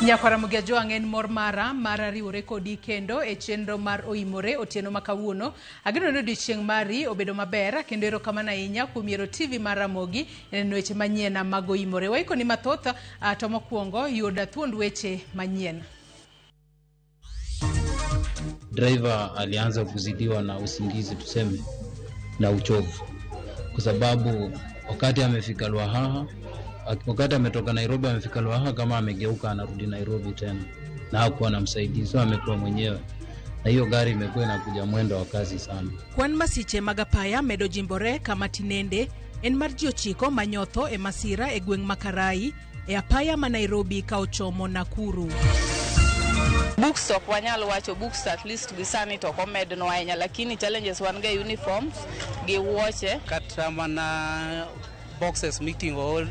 Nyakwaramugia joangen mor mara riwore kodi kendo e chenro mar oimore otieno makawuono. Ageno no dichieng mari obedo maber kendo erokamano ahinya kuom yiero TV mar Ramogi neno weche manyien mag oimore. Waiko ni mathoth to mokwongo yuda thuond weche manyien. Driver alianza kuzidiwa na usingizi tuseme na uchovu, kwa sababu wakati amefika Lwahaha, wakati ametoka Nairobi amefika Lwahaha, kama amegeuka anarudi Nairobi tena na hakuwa na msaidizi, so amekuwa mwenyewe, na hiyo gari imekuwa inakuja mwendo wa kasi sana. Kwan masiche magapaya medo jimbore kama tinende en mar ji 9 manyotho e masira e gweng' Makarai e apaya ma Nairobi ka ochomo Nakuru. Books ok wanyal wacho books at least gisani to komed no ahinya, lakini challenges wan ga uniforms gi wuoche kata mana boxes meeting all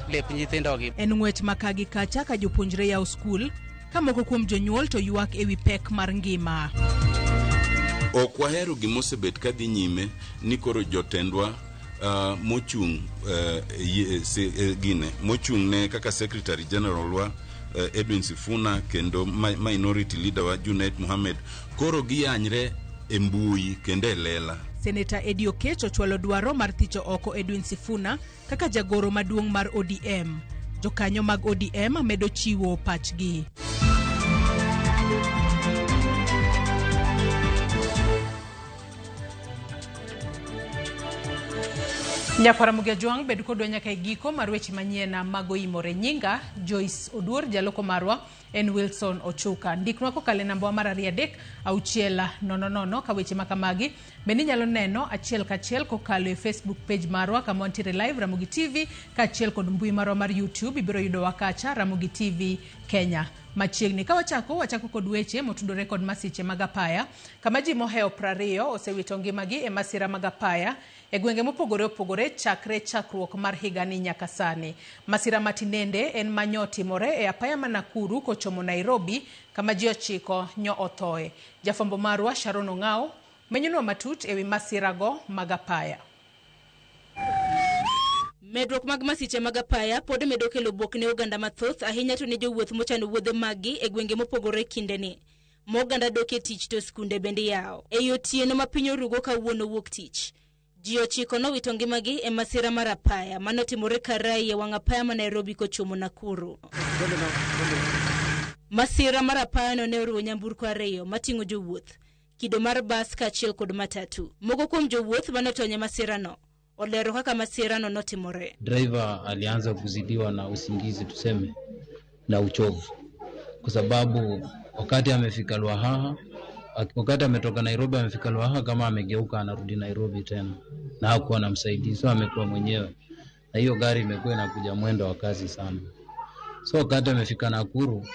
lep nyithindo gi. En ng'wech makagi kacha ka jopuonjre yaw skul ka moko kuom jonyuol to ywak ewi pek mar ngima. Ok wahero gimosebet ka dhi nyime ni koro jotendwa mochung mochung ne kaka Secretary General wa Edwin Sifuna kendo minority leader wa Junet Mohamed koro giyanyre e mbui kendo e lela. Senator Eddie Oketch ochwalo dwaro mar thicho oko Edwin Sifuna kaka jagoro maduong' mar ODM. Jokanyo mag ODM medo chiwo pachgi. Nyakwaramugia juang bedu kodwa nyaka giko mar weche manyien mag oimore. Nyinga Joyce Oduor, jaloko marwa en Wilson Ochuka. Ndiknwa kokale namba mar 3600 ka weche makamagi bende nyalo neno achiel kachiel kokalo e Facebook page marwa kama wantiere live Ramogi TV ka achiel kod mbui marwa mar YouTube ibiro yudo wakacha Ramogi TV Kenya. Machiegni ka wachako kod weche motudore kod masiche magapaya kama ji moheo 20 osewito ngimagi e masira magapaya e gwenge mopogore opogore chakruok mar higani nyaka sani. Masira matinende en manyotimore e apaya ma Nakuru kochomo Nairobi kama ji 9 nyo othoe. Jafombo marwa Sharon Ong'ao menyonwa matut ewi masirago magapaya. Medruok mag masiche magapaya pod medo kelo buok ne oganda mathoth ahinya to ne jowuoth mochano wuodhe magi e gwenge mopogore kindeni. Moganda doke tich to skunde bende yao. E yotieno ma piny orugo kawuono wuok tich. Ji 9 nowito ngimagi e masira mar apaya manotimore Karai e wang' apaya ma Nairobi kochomo Nakuru. Masira mar apaya no ne oriwo nyamburko 2 mating'o jowuoth, kido mar bas kaachiel kod matatu. Moko kuom jowuoth manotony e masira no olero kaka masira no notimore. Driver alianza kuzidiwa na usingizi tuseme na uchovu, kwa sababu wakati amefika Lwahaha, wakati ametoka Nairobi amefika Lwahaha, kama amegeuka anarudi Nairobi tena na hakuwa na msaidizi, so amekuwa mwenyewe, na hiyo gari imekuwa inakuja mwendo wa kasi sana. So wakati amefika Nakuru,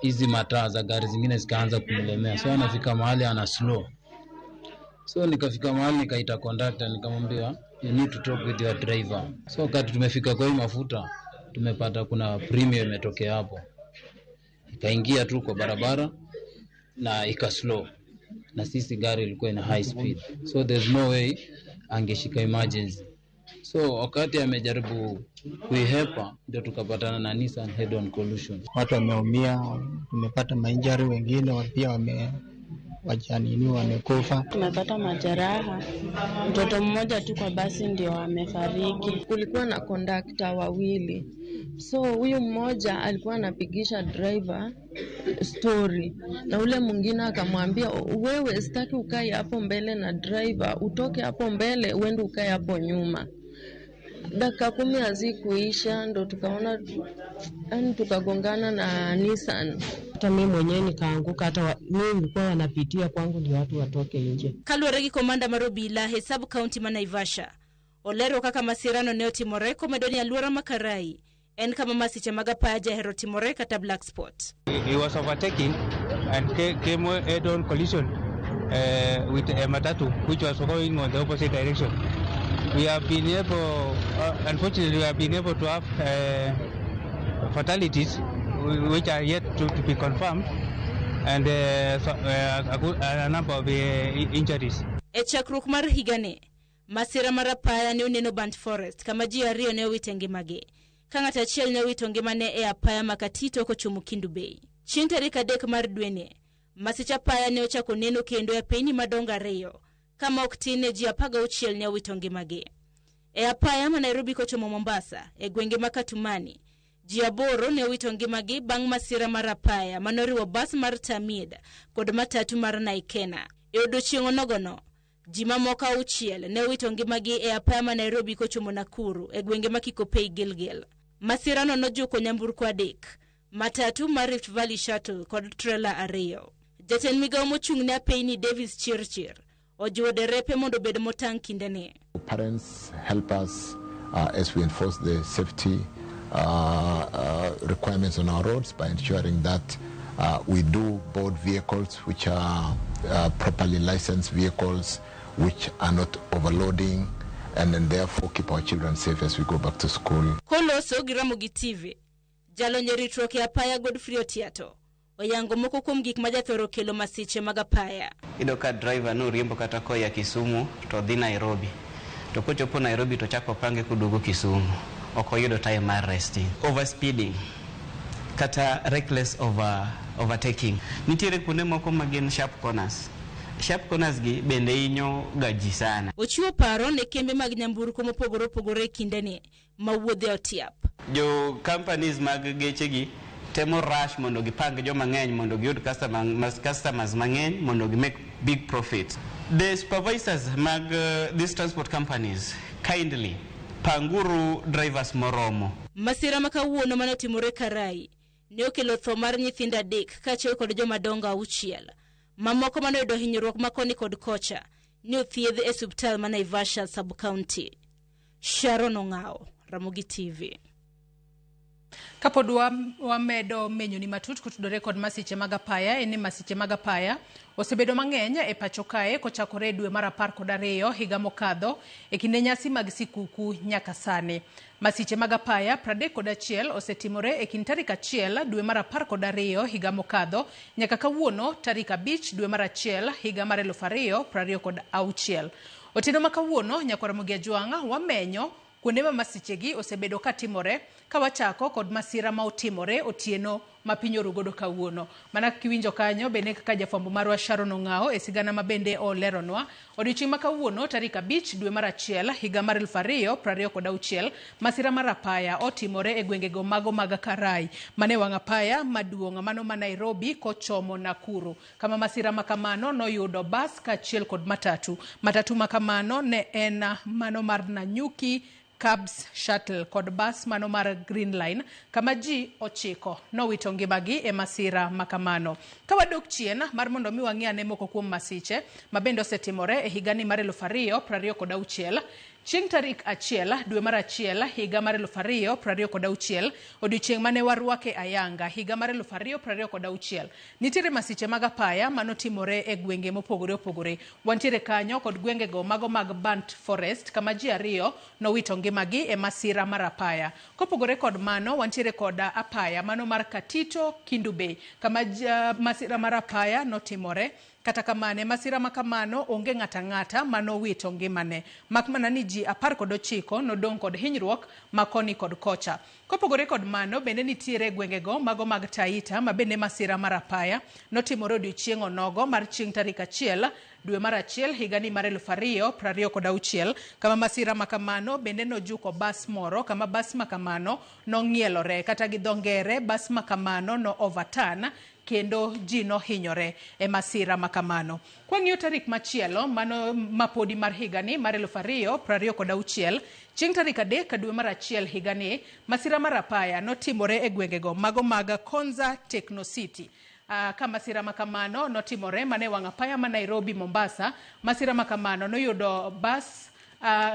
hizi mataa za gari zingine zikaanza kumlemea, so anafika mahali ana slow. So nikafika mahali nikaita conductor nikamwambia you need to talk with your driver. So wakati tumefika kwa hii mafuta tumepata kuna premium imetokea hapo, ikaingia tu kwa barabara na ika slow, na sisi gari ilikuwa ina high speed, so there's no way angeshika emergency. So wakati amejaribu kuihepa ndio tukapatana na Nissan head on collision. Watu wameumia, tumepata mainjari, wengine pia wamekufa. Tumepata majeraha. Mtoto mmoja tu kwa basi ndio amefariki. Kulikuwa na kondakta wawili. So huyu mmoja alikuwa anapigisha driver story na ule mwingine akamwambia, wewe sitaki ukae hapo mbele na driver, utoke hapo mbele uende ukae hapo nyuma. Dakika 10 hazikuisha ndo tukaona tukagongana na Nissan. Hata mimi mwenyewe nikaanguka, hata mimi nilikuwa wanapitia kwangu ndio watu watoke nje. Kalwere gi komanda marobila hesabu county ma Naivasha olero kaka masirano ne otimore komedoni aluora Makarai en kama masiche magapaya jahero timore kata black spot. He was overtaking and came head on collision with a matatu which was going on the opposite direction. We have been able, unfortunately, we have been able to have fatalities which are yet to be confirmed, and a number of injuries. E chakruok mar higane, masira mar apaya ne oneno Burnt Forest kama ji 2 ne owito ngimagi ka ng'at achiel ne wito ngimane e apaya makatito kochomo Kindu Bay. Chieng' tarik 3 mar dweni, masich apaya ne ochako neno kendo e piny madongo 2 kama ok tin ne ji 16 ne wito ngimagi. E apaya ma Nairobi kochomo Mombasa e gwenge ma Katumani, ji 8 ne wito ngimagi bang' masira mar apaya manoriwo bas mar Tamid kod matatu mar Naikena. E odiechieng' onogono, ji mamoko 6 ne wito ngimagi e apaya ma Nairobi kochomo Nakuru e gwenge ma Kikopey Gilgil. Masirano nojuko nyamburko 3, matatu mar Rift Valley Shuttle kod trailer 2. Jatend migawo mochung'ne apeyni Davis Chirchir ojiwo derepe mondo bed motang' kindeni. Parents help us as we enforce the safety requirements on our roads by ensuring that we do board vehicles which are properly licensed vehicles, which are not overloading, and then therefore keep our children safe as we go back to school. Koloso gi Ramogi TV, jalonye ritruok e apaya Godfrey Otiato oyango moko kuom gik ma jathoro kelo masiche mag apaya. Ido ka driver no riembo kata koya Kisumu to dhi Nairobi, to kochopo Nairobi to chako pange kuduogo Kisumu, ok oyudo time mar resting. Overspeeding kata reckless overtaking. Nitiere kuonde moko ma gin sharp corners. Sharp corners gi bende hinyo gaji sana. Ochiwo paro ne kembe mag nyamburko mopogore opogore kindeni mawuodhe otiap. Jo companies mag geche gi temo rush mondo gipang joma ng'eny mondo giyud customers mang'eny mondo gi make big profit. The supervisors mag these transport companies kindly panguru drivers moromo. Masira makawuono manotimore Karai ne okelo tho mar nyithindo 3 kaachiel kod joma dongo 6. Mamoko manoyudo hinyruok makoni kod kocha ne othiedh e osiptal ma Naivasha sub-county. Sharon Ong'ao, Ramogi TV. Kapod wamedo menyo ni matut kutudore kod masiche mag apaya, eni masiche mag apaya osebedo mang'eny e pacho kae kochakore dwe mar 12 higa mokadho e kinde nyasi mag sikuku nyaka sani. Masiche mag apaya 31 osetimore e kind tarik 1 dwe mar 12 higa mokadho nyaka kawuono tarik 5 dwe mar 1 higa mar 2026. Otieno makawuono nyakora Ramogi Ajwanga wamenyo kuonde ma masichegi osebedo katimore ka wachako kod masira ma otimore otieno ma piny orugodo kawuono. Mana kiwinjo kanyo bende kaka jafwambo marwa Sharon Ong'ao e sigana ma bende oleronwa odiochieng' ma kawuono tarik 5 dwe mar 1 higa mar 2026 masira mar apaya otimore e gwengego mago mag Karai mane wang' apaya maduong' mano ma Nairobi kochomo Nakuru. Kama masira makamano noyudo bas kaachiel kod matatu makamano ne en mano mar Nanyuki Cabs Shuttle kod bus mano mar Green Line kama ji 9 nowito ngimagi e masira makamano. Kawadok chien mar mondo mi wang'iane moko kuom masiche mabende osetimore e higani mar 2026. Chieng' tarik 1 dwe mar 1 higa mar 2026 odiochieng' mane warwake ayanga higa mar 2026 nitiere masiche mag apaya manotimore e gwenge mopogore opogore. Wantiere kanyo kod gwengego mago mag Burnt Forest kama ji 2 nowito ngimagi e masira mar apaya. Kopogore kod mano wantiere kod apaya mano mar Katito Kindu Bay kama masira mar apaya notimore. Kata kamane masira makamano onge ng'ata mano wito ngimane. Makmana ni ji 19 nodong' kod hinyruok makoni kod kocha. Kopogore kod mano bende nitiere gwengego mago mag Taita ma bende masira mar apaya notimore odiochieng' onogo mar chieng' tarik 1 dwe mar 1 higani mar 2026 kama masira makamano bende nojuko bas moro kama bas makamano nong'ielore kata gi dho ngere bas makamano no overturn kendo ji nohinyore e masira makamano. Kwang'iyo tarik machielo mano mapodi mar higani mar 2026 chieng' tarik 3 dwe mar 1 higani masira mar apaya notimore e gwengego mago mag Konza Techno City. Kama masira makamano notimore mane wang' apaya ma Nairobi Mombasa. Masira makamano noyudo bas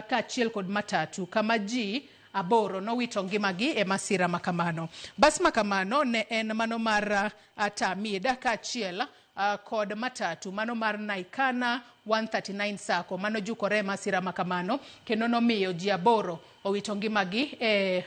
kaachiel kod matatu kama ji 8 nowito ngimagi e masira makamano. Bas makamano ne en mano mar Tamida kaachiel kod matatu mano mar Naikana 139 Sacco mano jukore masira makamano kendo nomiyo ji 8 owito ngimagi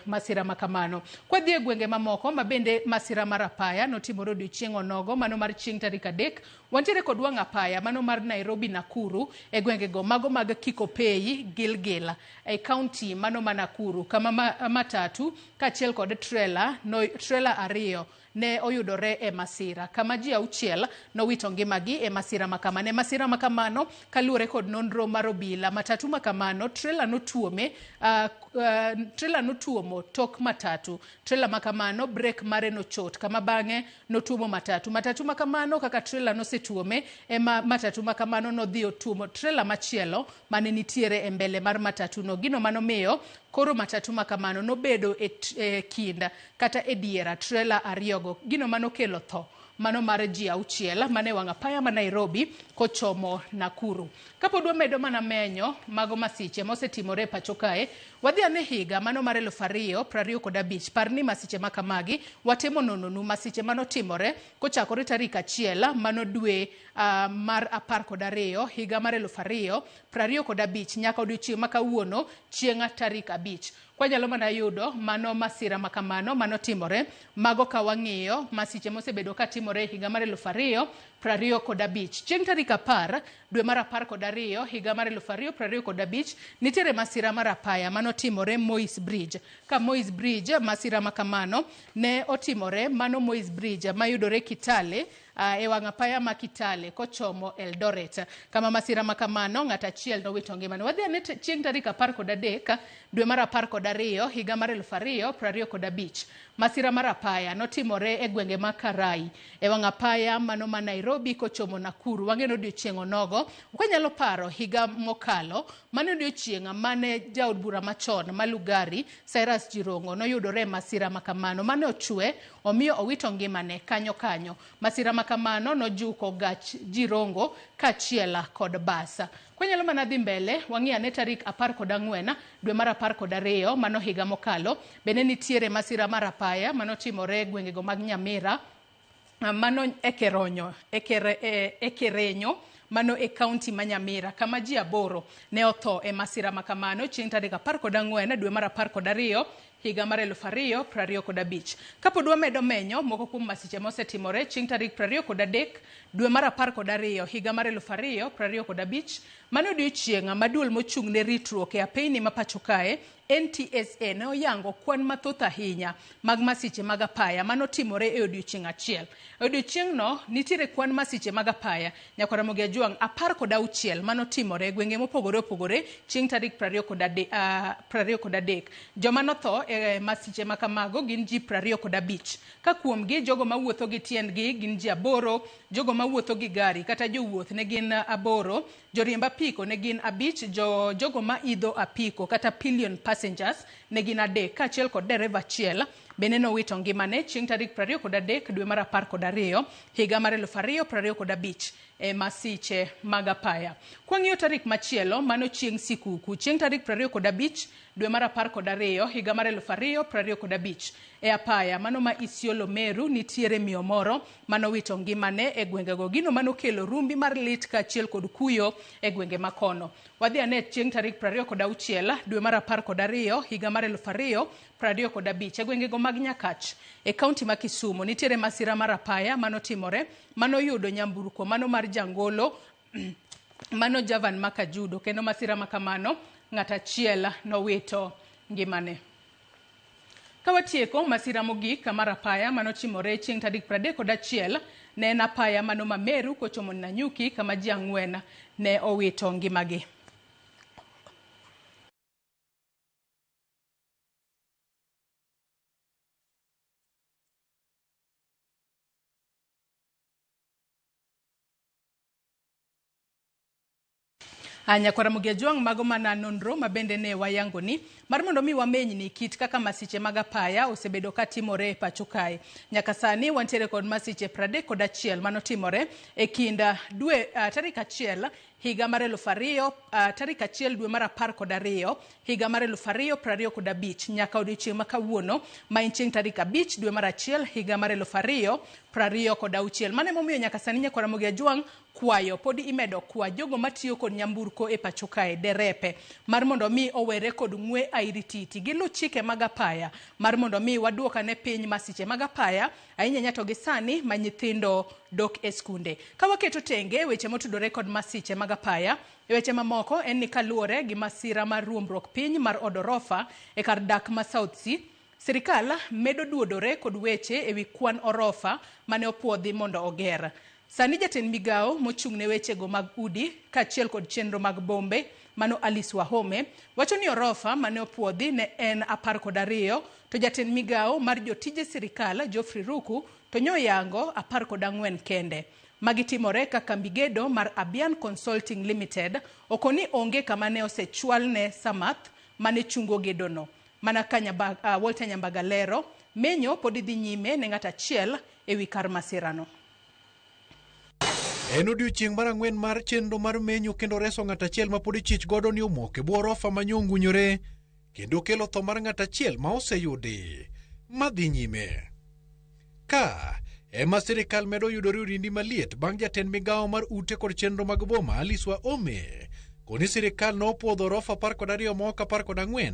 masira makamano. Kwa dhie gwenge mamoko mabende masira mar apaya notimore odiochieng' onogo mano mar chieng' tarik 3 wantiere kod wang' apaya mano mar Nairobi Nakuru gwengego mago mag Kikopey Gilgil county mano ma Nakuru kama matatu kaachiel kod trailer 2 ne oyudore masira kama ji 6 nowito ngimagi masira makamano. Masira makamano kaluwore kod nonro mar obila matatu makamano trailer notuomo tok matatu. Trailer makamano brek mare nochot kama bang'e notuomo matatu makamano kaka trailer nosetuome matatu makamano nodhi otuomo trailer machielo mane nitiere mbele mar matatu no. Gino mano miyo koro matatu makamano nobedo kinda kata ediera trailer 2 go. Gino mano kelo tho mano mar ji 6 mane wang' apaya ma Nairobi kochomo Nakuru. Kapod wamedo mana menyo mago masiche mosetimore pacho kae, wadhi ane higa mano mar 2025. Parni masiche makamagi watemo nononu masiche mano timore kochakore tarik 1 mano dwe mar 12 higa mar 2025 nyaka odiochieng' makawuono chieng' tarik 5. Kwanyalo mana yudo mano masira makamano mano timore mago ka wang'iyo masiche mosebedo ka timore higa mar 2025. Chieng' tarik 10 dwe mar 12 higa mar 2025 nitiere masira mar apaya mano timore Moi's Bridge. Ka Moi's Bridge masira makamano ne otimore mano Moi's Bridge mayudore Kitale wang' apaya ma Kitale kochomo Eldoret. Kama masira makamano ng'at achiel nowito ngimane. Wadhi ane chieng' tarik 13 dwe mar 12 higa mar 2025. Masira mar apaya notimore gwenge ma Karai wang' apaya mano ma Nairobi kochomo Nakuru. Wang'eno odiochieng' onogo kwanyalo paro higa mokalo mano odiochieng' mane jaod bura machon Malugari Cyrus Jirongo noyudore masira makamano mane ochwe omiyo owito ngimane kanyo. Masira makamano nojuko gach Jirongo kachiela kod basa. Kwanyalo mana dhi mbele wang'i ane tarik 14 dwe mar 12 mano higa mokalo bende nitiere masira mar apaya mano timore gwengego mag Nyamira mano Ekerenyo mano county ma Nyamira kama ji 8 ne otho masira makamano chieng' tarik 14 dwe mar 12 higa mar 2025. Kapod wamedo menyo moko kuom masiche mosetimore chieng' tarik 23 dwe mar 12 higa mar 2025 mano odiochieng' maduol mochung' ne ritruok apeyni ma pacho kae NTSA ne oyango kwan mathoth ahinya mag masiche mag apaya mano timore odiochieng' achiel. Odiochieng' no nitiere kwan masiche mag apaya nyakora mogi ajwang' 16 mano timore gwenge mopogore opogore chieng' tarik 23. Joma notho masiche makamago gin ji 25. Ka kuomgi jogo mawuotho gi tiendgi gin ji 8, jogo mawuotho gi gari kata jowuoth ne gin 8, joriemb apiko ne gin 5, jogo ma idho apiko kata pillion passengers ne gin 3 kaachiel kod dereva achiel bende nowito ngimane chieng' tarik 23 dwe mar 12 higa mar 2025 masiche mag apaya. Kwang'iyo tarik machielo mano chieng' sikuku chieng' tarik 25 dwe mar 12 higa mar 2025 apaya mano ma Isiolo Meru nitiere miyo moro mano wito ngimane gwengego. Gino mano kelo rumbi mar lit kaachiel kod kuyo gwenge makono. Wadhi ane chieng' tarik 26 dwe mar 12 higa mar 2025 gwengego mag Nyakach county ma Kisumu nitiere masira mar apaya mano timore mano yudo nyamburko mano mar jangolo mano Javan Makajudo kendo masira makamano ng'at achiel nowito ngimane. Kawatieko masira mogik mar apaya mano timore chieng' tarik 31 ne en apaya mano ma Meru kochomo Nanyuki kama ji 4 ne owito ngimagi. Nyakora mogi ajwang' mago mana nonro mabende ne wayangoni mar mondo mi wamenyni kit kaka masiche mag apaya osebedo ka timore pacho kae. Nyaka sani wantiere kod masiche 31 mano timore kinda dwe tarik 1 higa mar 2000 tarik 1 dwe mar 12 higa mar 2025 nyaka odiochieng' ma kawuono ma en chieng' tarik 5 dwe mar 1 higa mar 2026. Mane momiyo nyaka sani nyakora Ramogi Ajwang' kwayo podi imedo kwa jogo matiyo kod nyamburko e pacho kae derepe mar mondo mi owere kod ng'we airititi gi lu chike mag apaya mar mondo mi waduoka ne piny masiche mag apaya ahinya nyato gi sani ma nyithindo dok e skunde. Ka waketo tenge weche motudore kod masiche mag apaya, weche mamoko en ni kaluore gi masira mar ruombruok piny mar odorofa e kar dak ma South Sea, sirikal medo duodore kod weche ewi kwan orofa mane opuodhi mondo oger. Sani jatend migao mochung'ne wechego mag udi kaachiel kod chenro mag bombe mano Alice Wahome wacho ni orofa mane opuodhi ne en 12 to jatend migao mar jotije sirikal Geoffrey Ruku to nyoyango 14 kende. Magitimore ka kambi gedo mar Abian Consulting Limited okoni onge kama ne osechwal ne Samath mane chungo gedono. Mana ka Walter Nyambagalero menyo podi dhi nyime ne ng'at achiel ewi kar masirano. En odiochieng' mar 4 mar chenro mar menyo kendo reso ng'at achiel ma podi chich godo ni omoke bwo orofa manyongunyore kendo kelo tho mar ng'at achiel ma oseyudi madhi nyime. Ka ema sirikal medo yudore orindi maliet bang' jatend migao mar ute kod chenro mag boma Alice Wahome koni sirikal nopuodho orofa 12 mok 14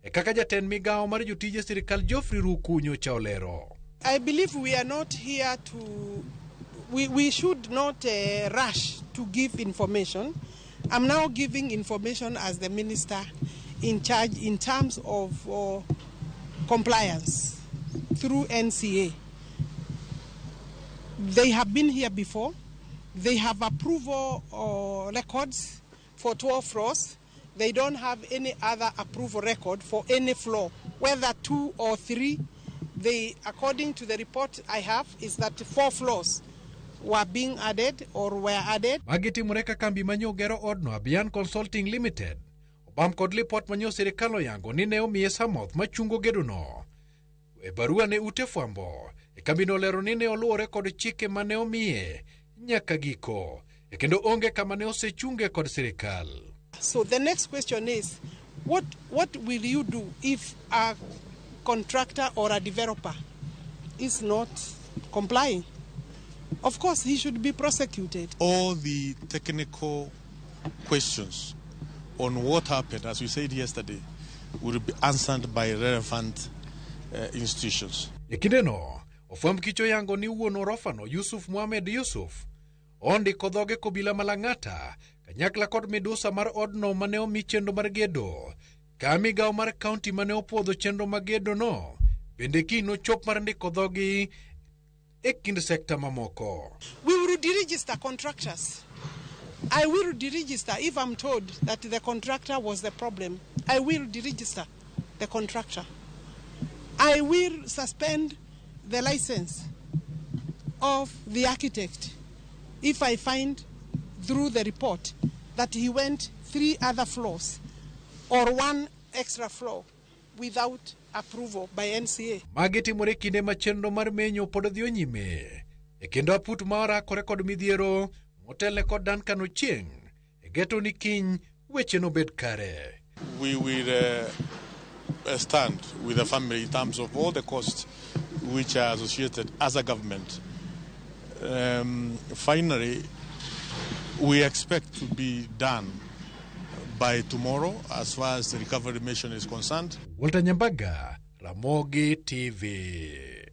e kaka jatend migao mar jotije sirikal Geoffrey Ruku nyocha olero. I believe we are not here to we should not rush to give information. I'm now giving information as the minister in charge in terms of compliance through NCA. They have been here before. They have approval records for 12 floors. They don't have any other approval record for any floor, whether 2 or 3. They, according to the report I have, is that 4 floors were being added or were added. Magiti mureka kambi manyo gero odno Abian Consulting Limited. Obam kod lipot manyo sirikalo yango ni ne omiye Samath machungo gedono. E barua ne ute fwambo, e kambi no lero ni ne oluore kod chike mane omiye nyaka giko. E kendo onge kama ne osechunge kod sirikal. So the next question is, what will you do if a contractor or a developer is not complying? Of course, he should be prosecuted. All the technical questions on what happened, as we said yesterday, will be answered by relevant institutions. Ekindeno, ofwamb kicho yango ni wuon orofano Yusuf Mohamed Yusuf ondiko dhoge kobila malang'ata kanyakla kod midusa mar odno mane omi chenro mar gedo ka migao mar kaunti mane opuodho chenro mag gedo no bende kino chop mar ndiko dhogi e kind sekta mamoko. We will deregister contractors. I will deregister if I'm told that the contractor was the problem. I will deregister the contractor. I will suspend the license of the architect if I find through the report that he went 3 other floors or 1 extra floor without approval by NCA. Magiti more kinde machendo mar menyo pod dhi nyime. E kendo aput mara kore kod midhiero motele kod Duncan Ochieng. E geto ni kiny weche no bed kare. We will stand with the family in terms of all the costs which are associated as a government. Finally, we expect to be done by tomorrow as far as the recovery mission is concerned. Walter Nyambaga, Ramogi TV.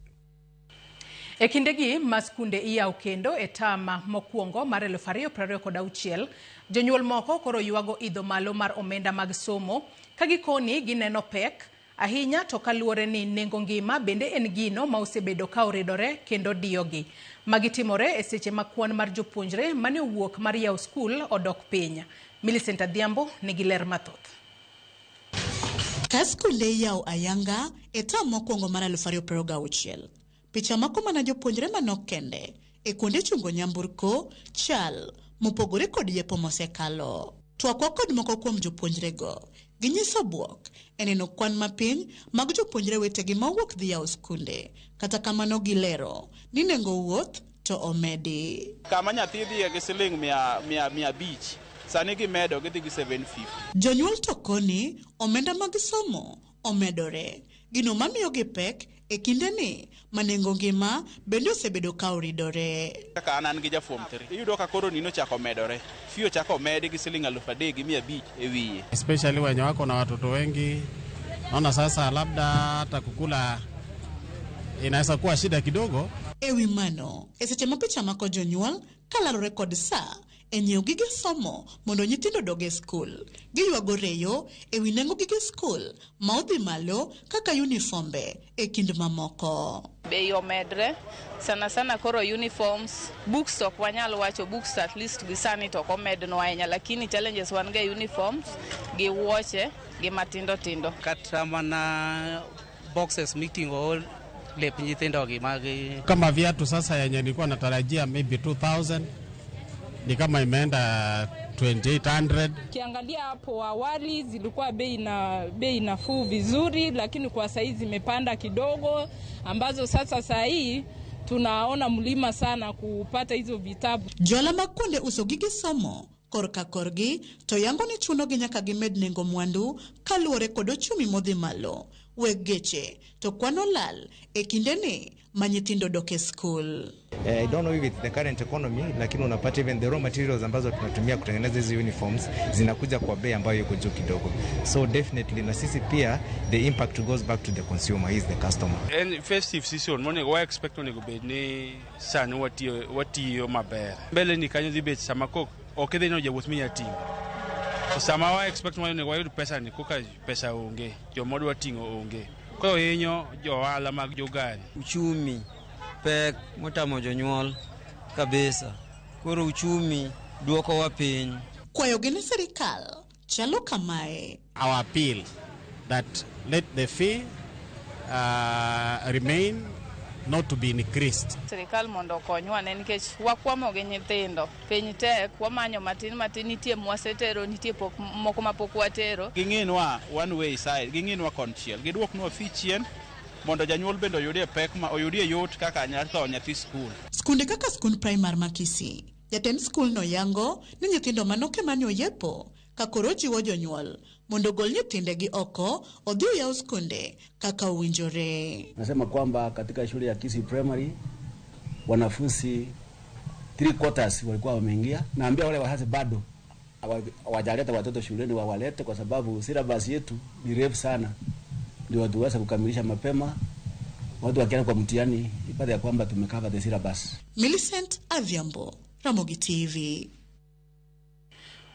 E kindegi maskunde iyaw kendo e tama mokwongo mar 2026 jonyuol moko koro yuago idho malo mar omenda mag somo kagikoni gineno pek ahinya to kaluore ni nengo ngima bende en gino ma osebedo ka oridore kendo diyogi. Magitimore e seche makwan mar jopuonjre mane owuok mar yaw skul odok piny. Millicent Adhiambo nigi ler mathoth. Ka skunde yaw ayanga e tam mokwongo mar 2026 picha mako mana jopuonjre manok kende e kuonde chungo nyamburko chal mopogore kod yepo mosekalo. Twakwa kod moko kuom jopuonjre go ginyiso buok eneno kwan mapiny mag jopuonjre wetegi mawuok dhi yaw skunde kata kamano gilero ni nengo wuoth to omedi. Kama nyathi dhie gi siling 100 sani gimedo gidhi gi 750. Jonyuol to koni omenda mag somo omedore. Gino mamiyo gi pek e kindeni manengo ngima bende osebedo ka oridore. Kaka an gi jafuom 3 iyudo ka koro nino chako medore. Fio chako medi gi shilingi 3,500 e wiye. Especially wenye wako na watoto wengi. Naona sasa labda hata kukula inaweza kuwa shida kidogo. Ewi mano, eseche ma picha mako jonyuol kalalore kod saa enyiew gige somo mondo nyithindo doge skul. Giywago reyo ewi nengo gige skul ma odhi malo kaka uniformbe e kind mamoko. Bei omedre sana sana koro uniforms, books ok wanyal wacho books at least gisani to komedno ahinya, lakini challenges wan ga uniforms gi wuoche gi matindo tindo. Kata mana boxes miting'o lep nyithindo gi magi. Kama viatu sasa yenye nilikuwa natarajia maybe 2000 ni kama imeenda 2800. Kiangalia hapo awali zilikuwa bei nafuu vizuri, lakini kwa saizi zimepanda kidogo, ambazo sasa saa hii tunaona mlima sana kupata hizo vitabu. Jola makunde uso gige somo korka korgi to yango ni chuno gi nyaka gimed nengo mwandu kaluore kod ochumi modhi malo. Wegeche to kwano lal e kindeni ma nyithindo doke school. I don't know if it's the current economy, lakini unapata even the raw materials ambazo tunatumia kutengeneza hizi uniforms zinakuja kwa bei ambayo iko juu kidogo. So definitely na sisi pia the impact goes back to the consumer, is the customer. And festive season money we expect on go be ni sana wati yo maber. Mbele ni kanyo dibet samako okede no jawuoth minya tingo. Sama wa expect mo ne wayud pesa ni kuka pesa onge, jo modwa tingo onge. Ko hinyo jo wala mag jogari. Uchumi pek motamo jonyuol kabisa. Koro uchumi duoko wa piny. Kwayo gine serikal chalo kamae. Our appeal that let the fee remain, not to be increased. Serikal mondo konywa ne nikech wakwamo gi nyithindo. Piny tek wamanyo matin nitie mwasetero, nitie moko mapok watero. Ging'inwa one way side, ging'inwa konchiel. Giduoknwa fee chien mondo janyuol bendo oyudie pek ma oyudie yot kaka nyatho nyathi skul. Skunde kaka skund primar ma Kisii, jatend skul no yango ni nyithindo manoke mani oyepo ka koro jiwo jonyuol mondo gol nyithindegi oko odhi yaw skunde kaka uwinjore. Nasema kwamba katika shule ya Kisii Primary wanafunzi 3/4 walikuwa wameingia. Naambia wale wazazi bado hawajaleta watoto shuleni wawalete, kwa sababu syllabus yetu ni refu sana, ndio watu waweze kukamilisha mapema. Watu wakienda kwa mtihani ipate ya kwamba tumekava the syllabus. Millicent Adhiambo, Ramogi TV.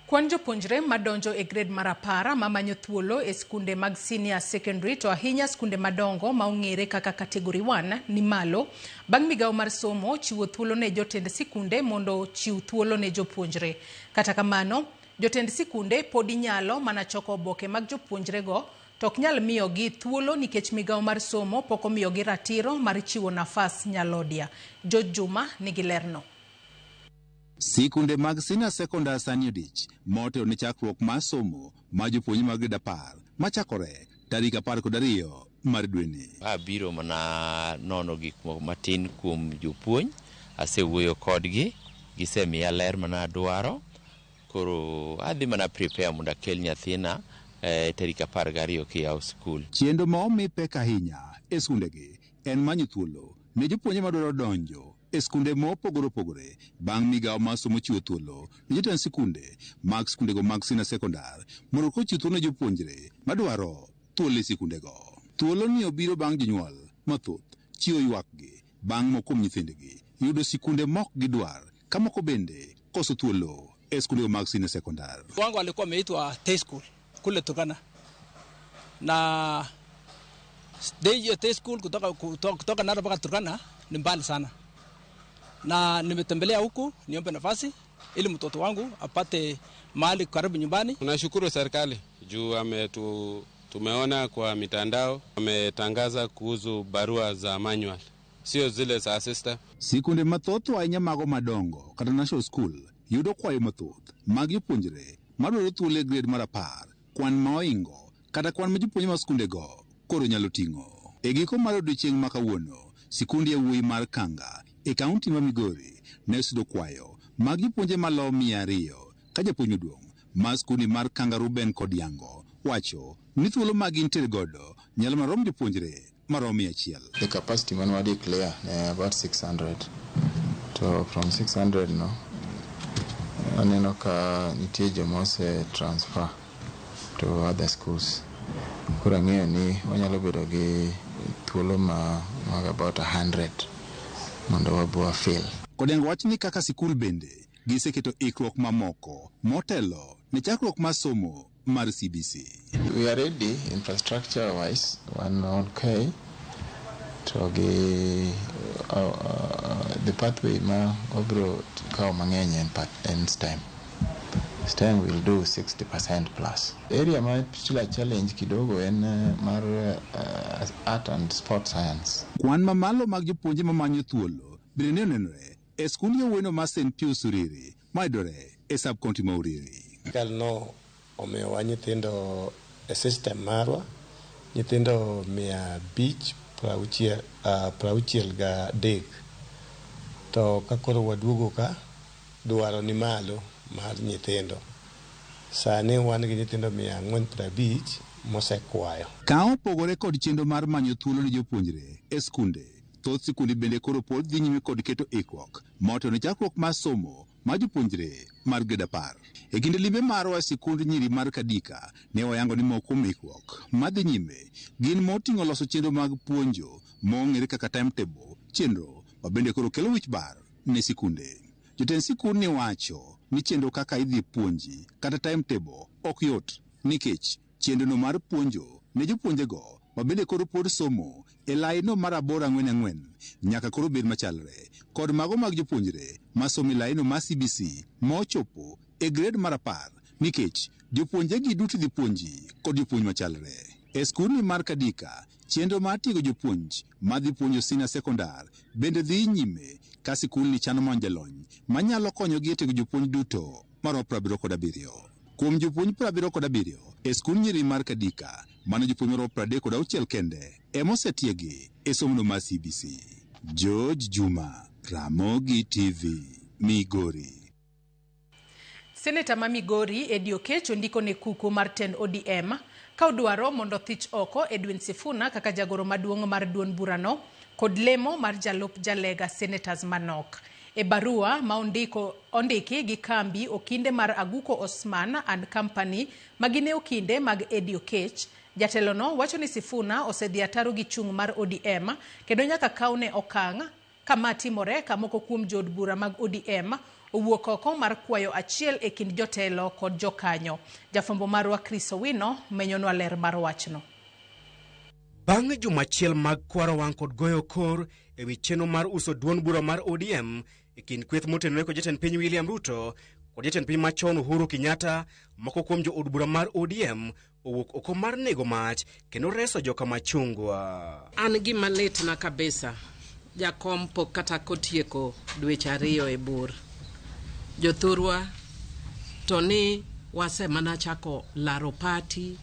Kwan jopuonjre madonjo e grade mar 10 mamanyo thuolo e skunde mag senior secondary to ahinya skunde madongo maong'ere kaka category 1 ni malo bang' migawo mar somo chiwo thuolo ne jotend sikunde mondo chiw thuolo ne jopuonjre. Kata kamano, jotend sikunde podi nyalo mana choko oboke mag jopuonjre go to ok nyal miyogi thuolo nikech migawo mar somo pok omiyogi ratiro mar chiwo nafas nyalodia. George Juma nigi lerno. Sikunde mag senior secondary sani odich motelo ni chakruok mar somo ma jopuonj mag grade 10 machakore tarik 12 mar dweni. Abiro mana nono gik matin kuom jopuonj, asewuoyo kodgi, gisemiya ler mana dwaro, koro adhi mana prepare mondo akel nyathina tarik 12 kiyawo skul. Chiendo ma omi pek ahinya e skundegi en manyo thuolo ne jopuonje madwaro donjo e skunde mopogore opogore bang' migawo mar somo chiwo thuolo ne jotend sikunde mag skundego mag senior secondary mondo kochiw thuolo ne jopuonjre madwaro thuolo e sikundego. Thuolo ni obiro bang' jonyuol mathoth chiwo ywakgi bang' moko kuom nyithindgi yudo sikunde mok gidwar, ka moko bende koso thuolo e skundego mag senior secondary. Wangu alikuwa ameitwa Tay School kule Turkana, na stage ya Tay School kutoka Narok mpaka Turkana ni mbali sana, na nimetembelea huku niombe nafasi ili mtoto wangu apate mahali karibu nyumbani. Tunashukuru serikali juu tumeona kwa mitandao ametangaza kuhusu barua za manual, sio zile za sister. Sikunde mathoth ahinya mago madongo kata national school yudo kwayo mathoth mag jopuonjre madwaro thuolo e grade mar 10, kwan ma oingo kata kwan ma jopuonje ma skundego koro nyalo ting'o. E giko mar odiechieng' ma kawuono, sikundi yawuoyi mar Kanga e kaunti ma Migori ne osudo kwayo mag jopuonje malo 200 ka japuonj oduong' Maskuni mar Kangaroo Ben kod Yango wacho ni thuolo mag intere godo nyalo marom jopuonjre marom 100. The capacity man we declare about 600. So from 600 no aneno ka nitie jomose transfer to other schools. Kura ng'eyo ni wanyalo bedo gi thuolo mag about 100 mondo wabua fail. Kodengo wach ni kaka sikul bende giseketo ikruok mamoko motelo ne chakruok mar somo mar CBC. We are ready infrastructure wise, one okay. To the pathway ma obro kao mang'eny in STEM. STEM will do 60% plus. Area ma still a challenge kidogo en mar art and sport science. Kwan mamalo mag jopuonje mamanyo thuolo bende nenore e skul yowuono ma St. Pius Uriri maidore e sub-county ma Uriri. Kalno omiyowa nyithindo e system marwa nyithindo 563 to kakoro waduogo ka dwaro ni malo mar nyithindo sani wan gi nyithindo 450 mosekwayo. Ka opogore kod chenro mar manyo thuolo ne jopuonjre e skunde, thoth sikunde bende koro pod dhi nyime kod keto ikruok moto ne chakruok mar somo ma jopuonjre mar grade 10. E kinde limbe marwa sikund nyiri mar Kadika ne oyango ni moko ikruok madhi nyime gin moting'o loso chenro mag puonjo mong'ere kaka timetable, chenro ma bende koro kelo wich bar ne sikunde. Jotend sikund ni wacho ni chenro kaka idhi puonji kata timetable ok yot nikech chenrono mar puonjo ne jopuonjego ma bende koro pod somo e laino mar 844 nyaka koro bed machalre kod mago mag jopuonjre ma somo e laino mar CBC mochopo e grade mar 10 nikech jopuonjegi duto dhi puonji kod jopuonj machalre. E skul mar Kadika chenro mar tiego jopuonj madhi puonjo senior sekondar bende dhi nyime ka sikul ni chano manyo jalony manyalo konyogi e tiego jopuonj duto maromo 77. Kuom jopuonj 77 e skul nyiri mar Kadika mano jopuonj maromo 36 kende emosetiegi e somono mar CBC. George Juma, Ramogi TV, Migori. Seneta ma Migori Eddie Oketch ondiko ne kuku mar tend ODM ka odwaro mondo thich oko Edwin Sifuna kaka jagoro maduong' mar duond burano kod lemo mar jalup jalega senators manok. E barua ma ondiki gi kambi okinde mar Aguko Osman and Company magine okinde mag Eddie Oketch, jatelono wacho ni Sifuna osedhi ataro gi chung' mar ODM kendo nyaka kaune okang' kama timore ka moko kuom jod bura mag ODM owuok oko mar kwayo achiel e kind jotelo kod jokanyo. Jafombo marwa Chris Owino menyonwa ler mar wachno. Bang' juma achiel mag kwaro wang' kod goyo kor e wi chenro mar uso duond bura mar ODM e kind kweth motenore kod jatend piny William Ruto kod jatend piny machon Uhuru Kenyatta, moko kuom jo od bura mar ODM owuok oko mar nego mach kendo reso joka machungwa. An gima lit na kabisa jakom pok kata kotieko dweche 2 e bur. Jothurwa to ni wasemana chako laro pati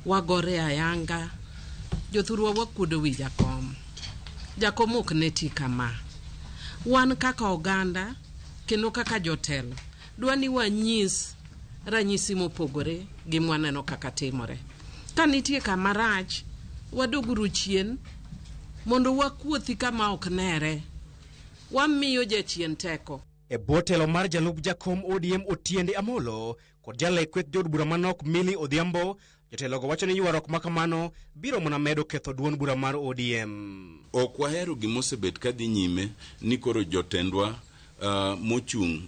wagore ayanga. Jothurwa wakudo wi jakom ok neti kama. Wan kaka oganda kendo kaka jotelo dwani wanyis ranyisi mopogore gi mwaneno kaka timore. Ka nitie kama rach wadoguru chien mondo wakuothi kama ok nere. Wamiyo jachien teko. E botelo mar jalup jakom ODM Otiende Amolo kod jale kweth jod bura manok Milly Odhiambo, jotelogo wacho ni ywarruok makamano biro mana medo ketho duond bura mar ODM. Ok wahero gimosebet ka dhi nyime ni koro jotendwa mochung'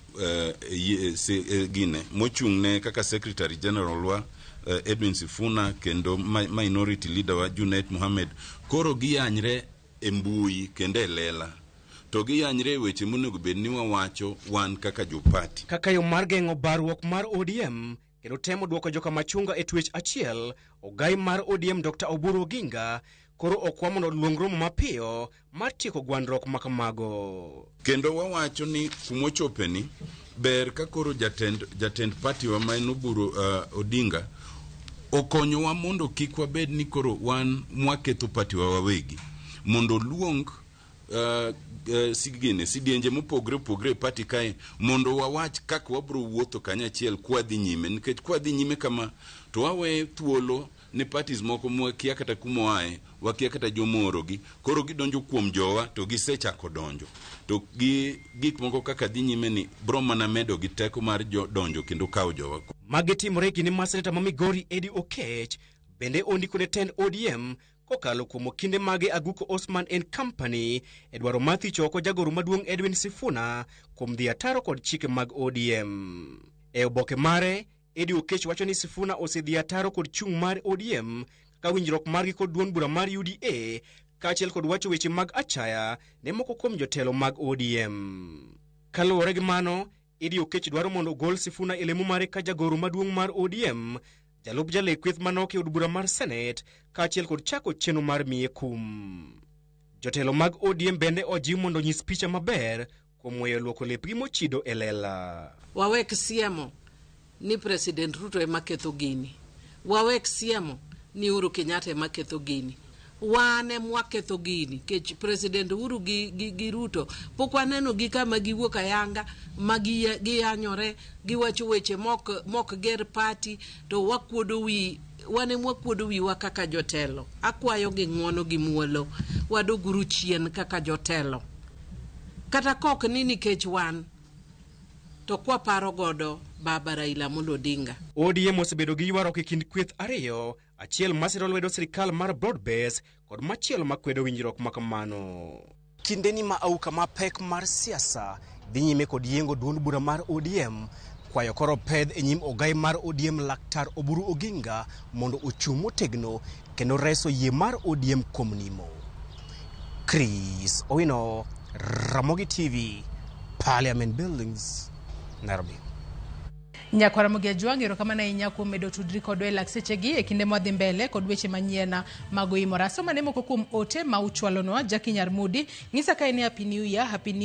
mochung' ne kaka Secretary General wa Edwin Sifuna kendo Minority Leader wa Junet Mohamed koro giyanyre e mbui kendo e lela. To giyanyre weche monego bed ni wawacho wan kaka jopati. Kaka yo mar geng'o barruok mar ODM kendo temo duoko joka machunga e twech achiel, ogai mar ODM Dr. Oburu Oginga koro okwa mondo luong romo mapiyo mar tieko gwandruok makamago. Kendo wawacho ni kumochopeni ber ka koro jatend party wa maen Oburu Odinga okonyowa mondo kik wabed ni koro wan mwaketho party wa wawegi, mondo luong sidienje mopogre pati kae mondo wawach kaka wabro wuotho kanyachiel kwadhi nyime, nikech kwadhi nyime kama to wawe thuolo ne parties moko mwakia kata kumoae, wakia kata jomorogi, koro gidonjo kuom jowa to gisechako donjo. To gik moko kaka dhi nyime ni bro mana medo gi teko mar donjo kendo kawo jowa. Magi timore gini ma seneta ma Migori Eddie Okech bende ondiko ne tend ODM kokalo kuom kinde mage Aguko Osman and Company Edwaro Mathi choko jagoro maduong' Edwin Sifuna kuom dhi ataro kod chike mag ODM. E oboke mare, Eddie Okech wacho ni Sifuna osedhi ataro kod chung' mar ODM ka winjruok margi kod duond bura mar UDA kaachiel kod wacho weche mag achaya ne moko kuom jotelo mag ODM. Kaluwore gi mano, Eddie Okech dwaro mondo ogol Sifuna e lemo mare ka jagoro maduong' mar ODM, jalup jalek kweth manok e od bura mar Senate kaachiel kod chako chenro mar miye kum. Jotelo mag ODM bende ojiw mondo nyis picha maber kuom weyo luoko lepgi mochido e lela. Wawek siemo ni President Ruto ema ketho gini. Wawek siemo ni Uhuru Kenyatta ema ketho gini. Wane mwaketho gini kech President Uhuru gi Ruto pok waneno gi kama giwuok ayanga magiyanyore giwacho weche mok ger party to wakuodo wiwa kaka jotelo. Akwayo gi ng'wono gi muolo wadoguru chien kaka jotelo. Kata kok ni nikech wan to kwa paro godo Baba Raila Amolo Odinga. ODM osebedo gi ywaruok e kind kweth ariyo, achiel masiro lwedo sirikal mar Broad-Based kod machielo makwedo winjruok makamano. Kindeni ma auka mapek mar siasa dhi nyime kod yiengo duond bura mar ODM kwayo koro pedh e nyim ogai mar ODM Laktar Oburu Oginga mondo ochung' motegno kendo reso yie mar ODM kuom nimo. Chris Owino, Ramogi TV, Parliament Buildings, Nairobi. Nyakwara Mugia Jwang, erokamano ahinya kuom medo tudri kodwa e lak sechegi e kinde mwadhi mbele kod weche manyien mag Oimora. Soma ne moko kuom ote ma uchwalonwa. Jackie Nyarmudi ng'isa kae ni Happy New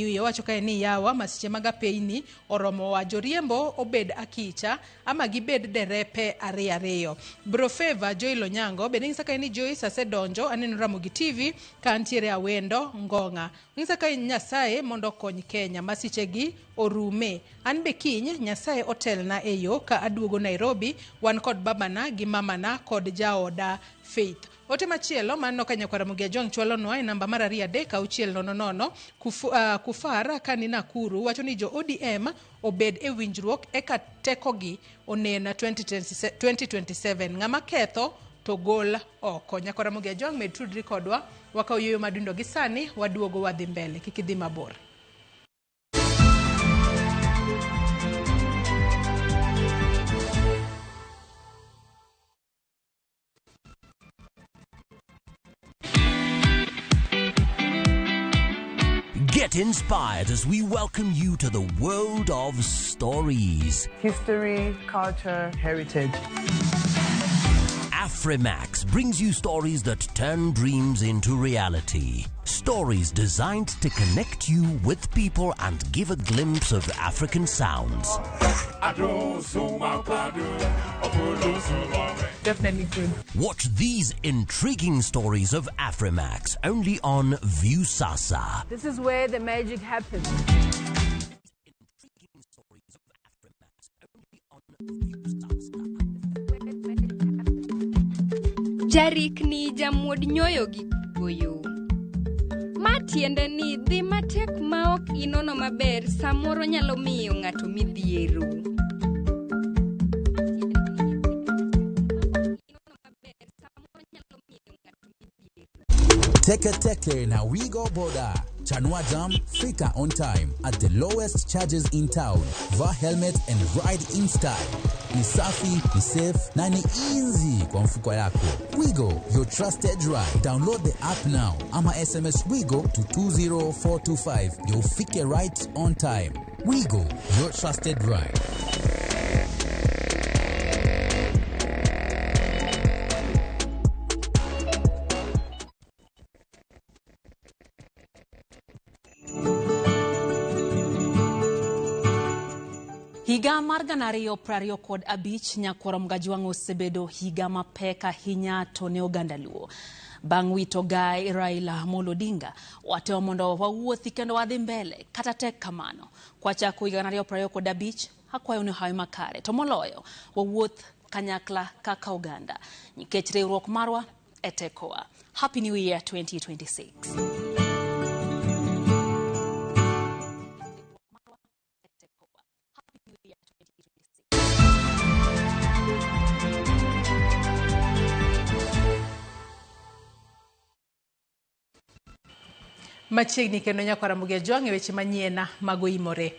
Year, wacho kae ni yawa masiche mag apeyni oromo wa joriembo obed akicha ama gibed derepe ariyo. Brofeva Joy Lonyango bende ng'isa kae ni Joyce asedonjo aneno Ramogi TV ka antiere Awendo Ngonga. Ng'isa kae Nyasaye mondo kony Kenya masichegi orume. An be kiny Nyasaye otelna eyo ka aduogo Nairobi wan kod babana gi mamana kod jaoda Faith. Ote machielo manno ka Nyakwara Mugia Jwang chwalonwa e namba mar 2-600 Kufara kani Nakuru wacho ni jo ODM obed e winjruok eka tekogi onena 2027 ng'ama ketho to gol oko. Nyakwara Mugia Jwang med tudri kodwa wakaw yoyo madundo gi sani waduogo wadhi mbele kikidhi mabor. Get inspired as we welcome you to the world of stories. History, culture, heritage. Afrimax brings you stories that turn dreams into reality. Stories designed to connect you with people and give a glimpse of African sounds. Definitely good. Watch these intriguing stories of Afrimax only on Viusasa. This is where the magic happens. Jarik ni jamwod nyoyo gi goyo. Matiende ni dhi matek maok inono maber samoro nyalo miyo ng'ato midhiero. Teke na Wigo Boda. Chanua Jam, fika on time at the lowest charges in town. Va helmet and ride in style. Ni safi, ni safe, na ni easy kwa mfuko yako. Wigo, your trusted ride. Download the app now. Ama SMS Wigo to 20425. You'll fike right on time. Wigo, your trusted ride. Higa mar 2025 Nyakwara Mugia Jwang osebedo higa mapek ahinya to ne oganda Luo. bang' wito Gai Raila Amolo Odinga watemo mondo wawuothi kendo wadhi mbele kata tek kamano kwachako higa 2025 akwayo ni hawi makare to moloyo wawuoth kanyakla kaka oganda nikech riwruok marwa e tekowa. Happy New Year 2026. Machiegni kendo nyakwara muge jwang' weche manyiena mago imore.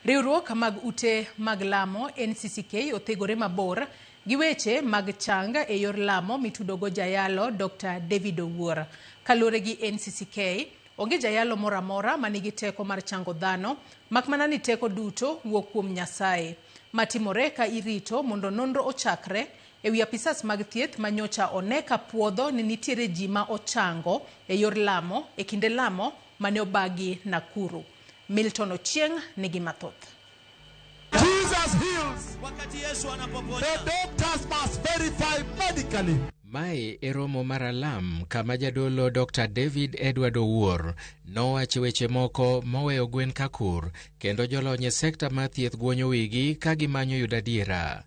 Riwruok mag ute mag lamo NCCK othegore mabor gi weche mag changa e yor lamo mitudogo jayalo Dr. David Owuor. Kalure gi NCCK, onge jayalo moramora manigi teko mar chango dhano, makmana ni teko duto wuok kuom Nyasaye. Matimore ka irito mondo nonro ochakre ewi apisas mag thieth manyocha oneka puodho ni nitiere ji ma ochango e yor lamo e kinde lamo mane obagi Nakuru. Milton Ochieng nigi mathoth. Jesus heals. Wakati Yesu anapoponya. The doctors must verify medically. Mae e romo mar alam kama jadolo Dr. David Edward Owuor nowacho weche moko moweyo gwen kakur kendo jolony e sekta mar thieth guonyo wigi ka gimanyo yudo adiera.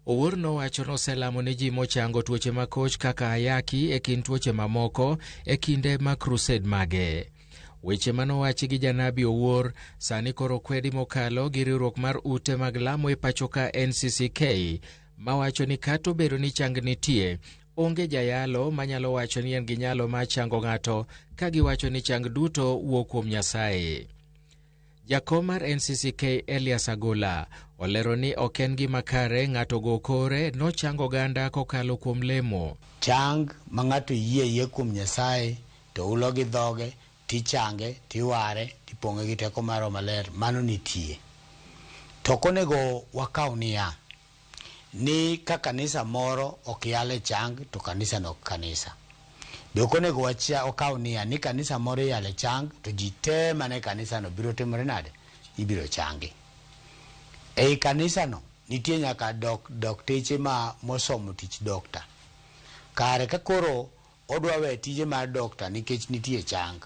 Owuor nowacho noselamo ne ji mochango tuoche makoch kaka ayaki e kind tuoche mamoko e kinde ma crusade mage. Weche manowachi gi janabi Owuor sani koro kwedi mokalo gi riwruok mar ute mag lamo e pachoka NCCK mawacho ni kato bedo ni chang nitie, onge jayalo manyalo wacho ni en gi nyalo ma chango ng'ato ka giwacho ni chang duto wuok kuom Nyasaye. Jakom mar NCCK Elias Agola olero ni ok en gima kare ng'ato go kore no chango ganda kokalo kuom lemo. Chang ma ng'ato yie kuom Nyasaye to ulo gi dhoge tichange tiware tipong'e gi teko maro maler mano nitie. To konego wakaw niya ni ka kanisa moro ok yale chang to kanisa no kanisa. Bekonego wakaw niya ni kanisa moro yale chang to ji te mane kanisa no biro timore nade ibiro changi. Ei kanisa no nitie nyaka dokteche ma mosomo tich dokta. Kare ka koro odwa we tije mar dokta nikech nitie chang.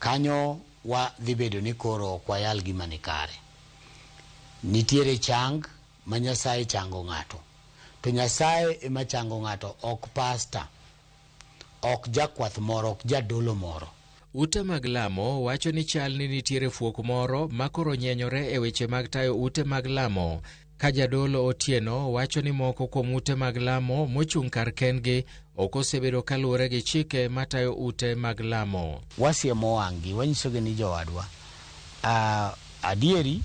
Kanyo wa dhi bedo ni koro ok wayal gima ni kare. Nitiere chang ma Nyasaye chango ng'ato. To Nyasaye ema chango ng'ato, ok pasta, ok jakwath moro, ok jadolo moro. Ute mag lamo wacho ni chal ni nitiere fuok moro makoro nyenyore e weche mag tayo ute mag lamo. Ka jadolo Otieno wacho ni moko kuom ute mag lamo mochung' kar kendgi ok osebedo kaluwore gi chike matayo ute mag lamo. Wasiemo wang'gi, wanyisogi ni jowadwa, adieri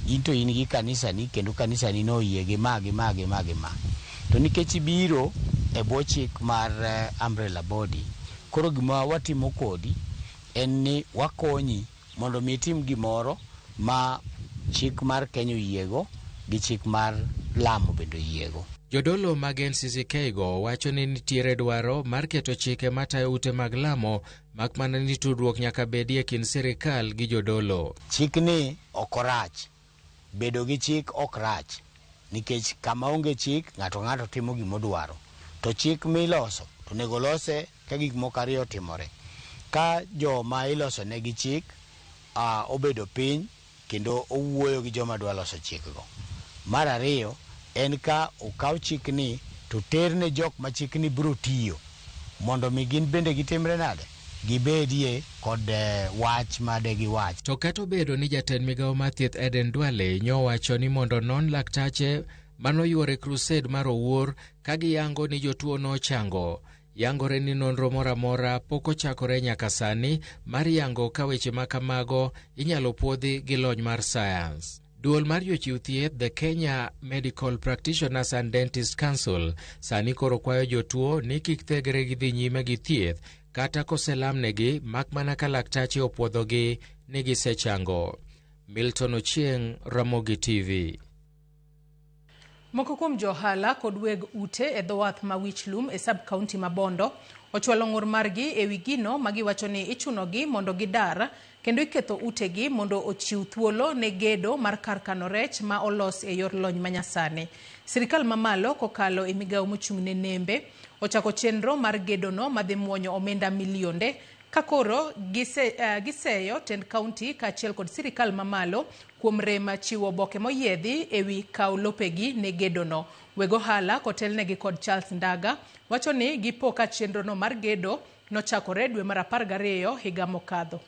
into in gi kanisa ni kendo kanisa ni no yie gi ma. To nikech ibiro e bwo chik mar umbrella body, koro gima watimo kodi en ni wakonyi mondo mi tim gimoro ma chik mar Kenya yiego gi chik mar lamo bendo yiego. Jodolo mag NCCK go wacho ni nitiere dwaro mar keto chike matayo ute mag lamo makmana ni tudruok nyaka bedie kind sirikal gi jodolo. Chik ni ok orach, bedo gi chik ok rach, nikech kama onge chik ng'ato timo gimodwaro. To chik miloso to nego lose ka gik moko ariyo timore. Ka joma iloso ne gi chik obedo piny kendo owuoyo gi joma dwa loso chikgo. Mar ariyo en ka okaw chikni to terne jok ma chikni biro tiyo mondo mi gin bende gitimre nade gibedie kod wach made gi wach. To kato bedo ni jatend migawo mar thieth Eden Duale nyowacho ni mondo non laktache manoyuore crusade mar Owuor ka giyango ni jotuo no chango. Yangore ni nonro moramora pok ochakore nyaka sani mar yango ka weche makamago inyalo puodhi gi lony mar science. Duol mar jochiw thieth, the Kenya Medical Practitioners and Dentists Council, sani koro kwayo jotuo ni kik thegre gi dhi nyime gi thieth kata koselamnegi makmana ka laktache opuodhogi ni gisechango. Milton Ochieng, Ramogi TV. Moko kuom johala kod weg ute e dhowath ma Wichlum e sub-county ma Bondo ochwalo ng'ur margi ewi gino magiwacho ni ichunogi mondo gidar kendo iketho utegi mondo ochiw thuolo ne gedo mar kar kano rech ma olos e yor lony manyasani. Sirikal mamalo kokalo e migawo mochung' ne nembe ochako chenro mar gedono madhi muonyo omenda milionde kakoro giseyo tend kaunti kaachiel kod sirikal mamalo kuom rem chiwo oboke moyiedhi ewi kawo lopegi ne gedono. Weg ohala kotelnegi kod Charles Ndaga wacho ni gipo ka chenrono mar gedo nochakore dwe mar 12 higa mokadho.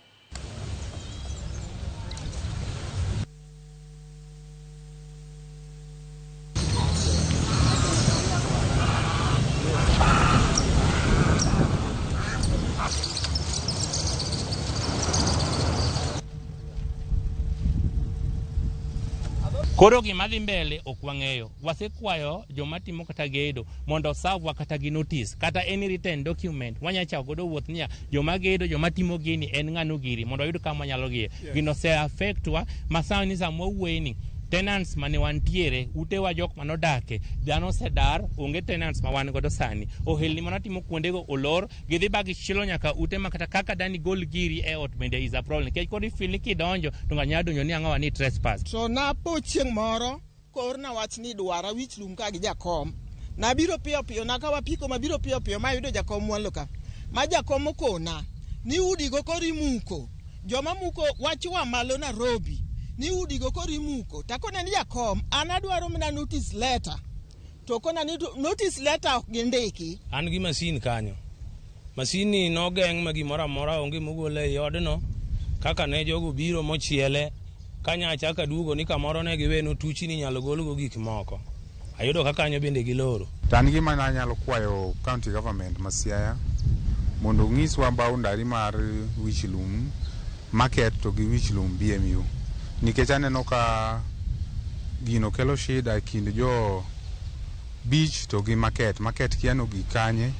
Koro gima dhi mbele ok wang'eyo. Wasekwayo joma timo kata gedo mondo savwa kata gi notice kata any written document wanya chako godo wuoth niya joma gedo joma timo gini en ng'ano giri mondo oyud kama nyalo gie. Gino se affectwa masani samwa wuoyini tenants mane wantiere utewa jok manodake dhano sedar onge tenants ma wan godo sani ohelni manatimo kuondego olor gidhi bagi chilo nyaka ute makata kaka dani gol giri e ot bende is a problem nikech kodi fili kidonjo to ng'anya donjo ni ang'awa ni trespass. So na po chieng' moro korna wach ni dwara wich lum ka gi jakom na biro piyo piyo na kawa piko mabiro piyo piyo mayudo jakom mwalo ka ma jakom okona ni udi go korimuko joma muko wachwa malo Nairobi ni udi go korimuko takona ni jakom anadwaro mna notice letter to kona ni notice letter ok gindiki an gi masin kanyo masini no geng' ma gimoro amora onge mogole e odno kaka ne jogo biro mochiele kanya chaka duogo ni kamoro ne giweno tuchi ni nyalo golgo gik moko ayudo kaka kanyo bende giloro. Tan gima na nyalo kwayo county government ma Siaya mondo ng'iswa boundary mar Wichlum market to gi Wichlum BMU nikech aneno ka gino kelo shida kind jo beach to gi market kiano gi kanye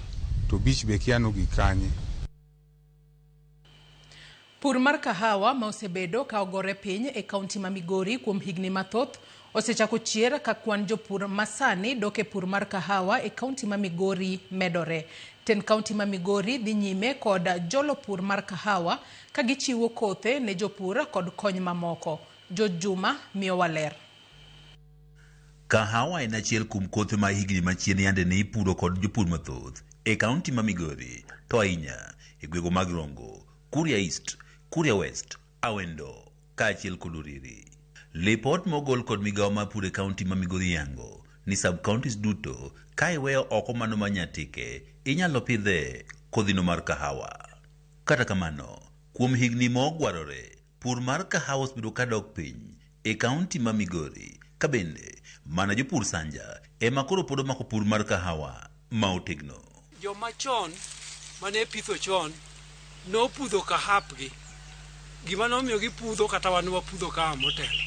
to beach be kiano gi kanye. Pur mar kahawa ma osebedo ka ogore piny e kaunti ma Migori kuom higni mathoth osechako chier ka kwan jopur masani doke pur mar kahawa e kaunti ma Migori medore. Ten kaunti ma Migori dhi nyime kod jolo pur mar kahawa ka gichiwo kothe ne jopur kod kony mamoko. Jojuma miyo waler. Kahawa en achiel kuom kothe ma higni machien yande ne ipuro kod jopur mathoth e kaunti ma Migori to ahinya e gwego mag Rongo, Kuria East, Kuria West, Awendo kaachiel kod Uriri. Lipot mogol kod migawo mar pur e kaunti ma Migori yango ni sub counties duto ka iweyo oko mano ma Nyatike inyalo pidhe kodhino mar kahawa. Kata kamano kuom higni mogwarore pur mar kahawa osebedo ka dok piny e kaunti ma Migori ka bende mana jopur sanja ema koro pod omako pur mar kahawa ma otegno. Joma chon mane pitho chon no pudho kahapgi gima nomiyo gipudho kata wan wapudho kahawa motelo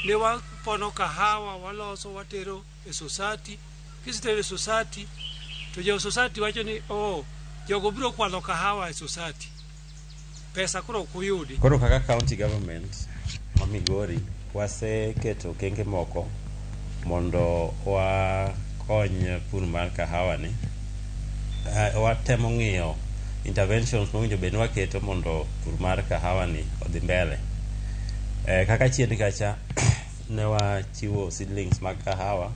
ne wapono kahawa waloso watero e society kisitero e society to jo society wacho ni jogo biro kwalo kahawa e society pesa koro kuyudi. Koro kaka county government ma Migori waseketo kenge moko mondo wakony pur mar kahawa ni watemo ng'iyo interventions mowinjo bed waketo mondo pur mar kahawa ni odhi mbele. Kaka chien kacha ne wachiwo seedlings mag kahawa.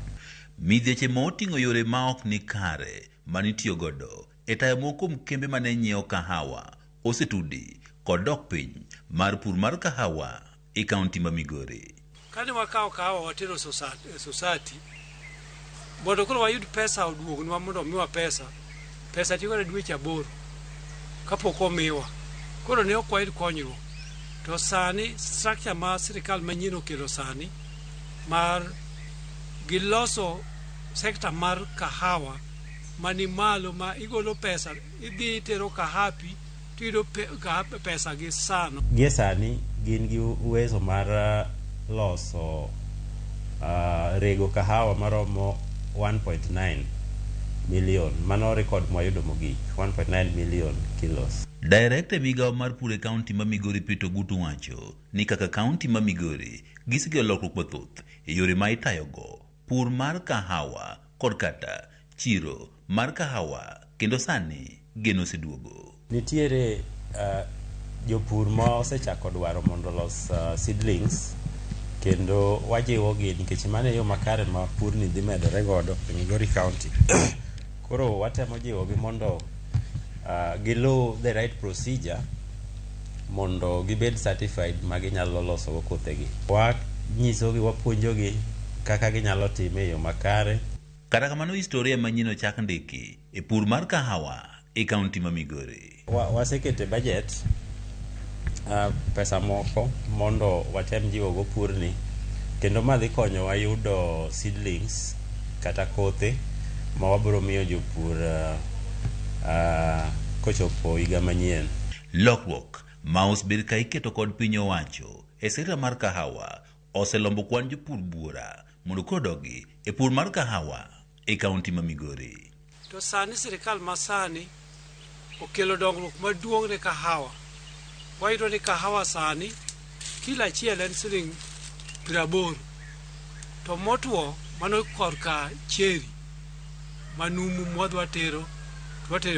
Midhieche moting'o yore ma ok ni kare manitiyo godo e tayo moko mkembe mane nyiewo kahawa osetudi kod dok piny mar pur mar kahawa e kaunti ma Migori. Kane wakawo kahawa watero society mondo koro wayud pesa oduognwa mondo miwa pesa tiyo kod dweche 8 kapok omiwa koro ne ok wayud konyruok. To sani structure ma sirikal manyien okelo sani mar giloso sekta mar kahawa mani malo ma igolo pesa idhi tero kahapi tiyudo pesa gi sano. Gie sani gin gi uwezo mar loso rego kahawa maromo 1.9 million mano record mwayudo mogik 1.9 million kilos. Director migawo mar pur e kaunti ma Migori Peter Gutu wacho ni kaka kaunti ma Migori gisige lokruok mathoth e yore ma itayogo pur mar kahawa kod kata chiro mar kahawa kendo sani geno oseduogo. Nitiere jopur ma osechako dwaro mondo los seedlings kendo wajiwogi nikech mano e yo makare ma purni dhi medore godo e Migori County. Koro watemo jiwogi mondo giluw the right procedure mondo gibed certified ma ginyalo losogo kothegi. Wanyisogi, wapuonjogi kaka ginyalo time e yo makare. Kata kamano, historia manyien ochak ndiki e pur mar kahawa e kaunti ma Migori. Wasekete budget pesa moko mondo watem jiwogo purni kendo ma dhi konyowa yudo seedlings kata kothe ma wabiro miyo jopur kochopo higa manyien. Lokruok ma osebed ka iketo kod piny owacho e sekta mar kahawa oselombo kwan jopur buora mondo kodogi e pur mar kahawa e kaunti ma Migori. To sani sirikal masani okelo dongruok maduong' ne kahawa. Wayudo ni kahawa sani kila achiel en siling 80, to motuo mano korka cherry manumu mwadwa tero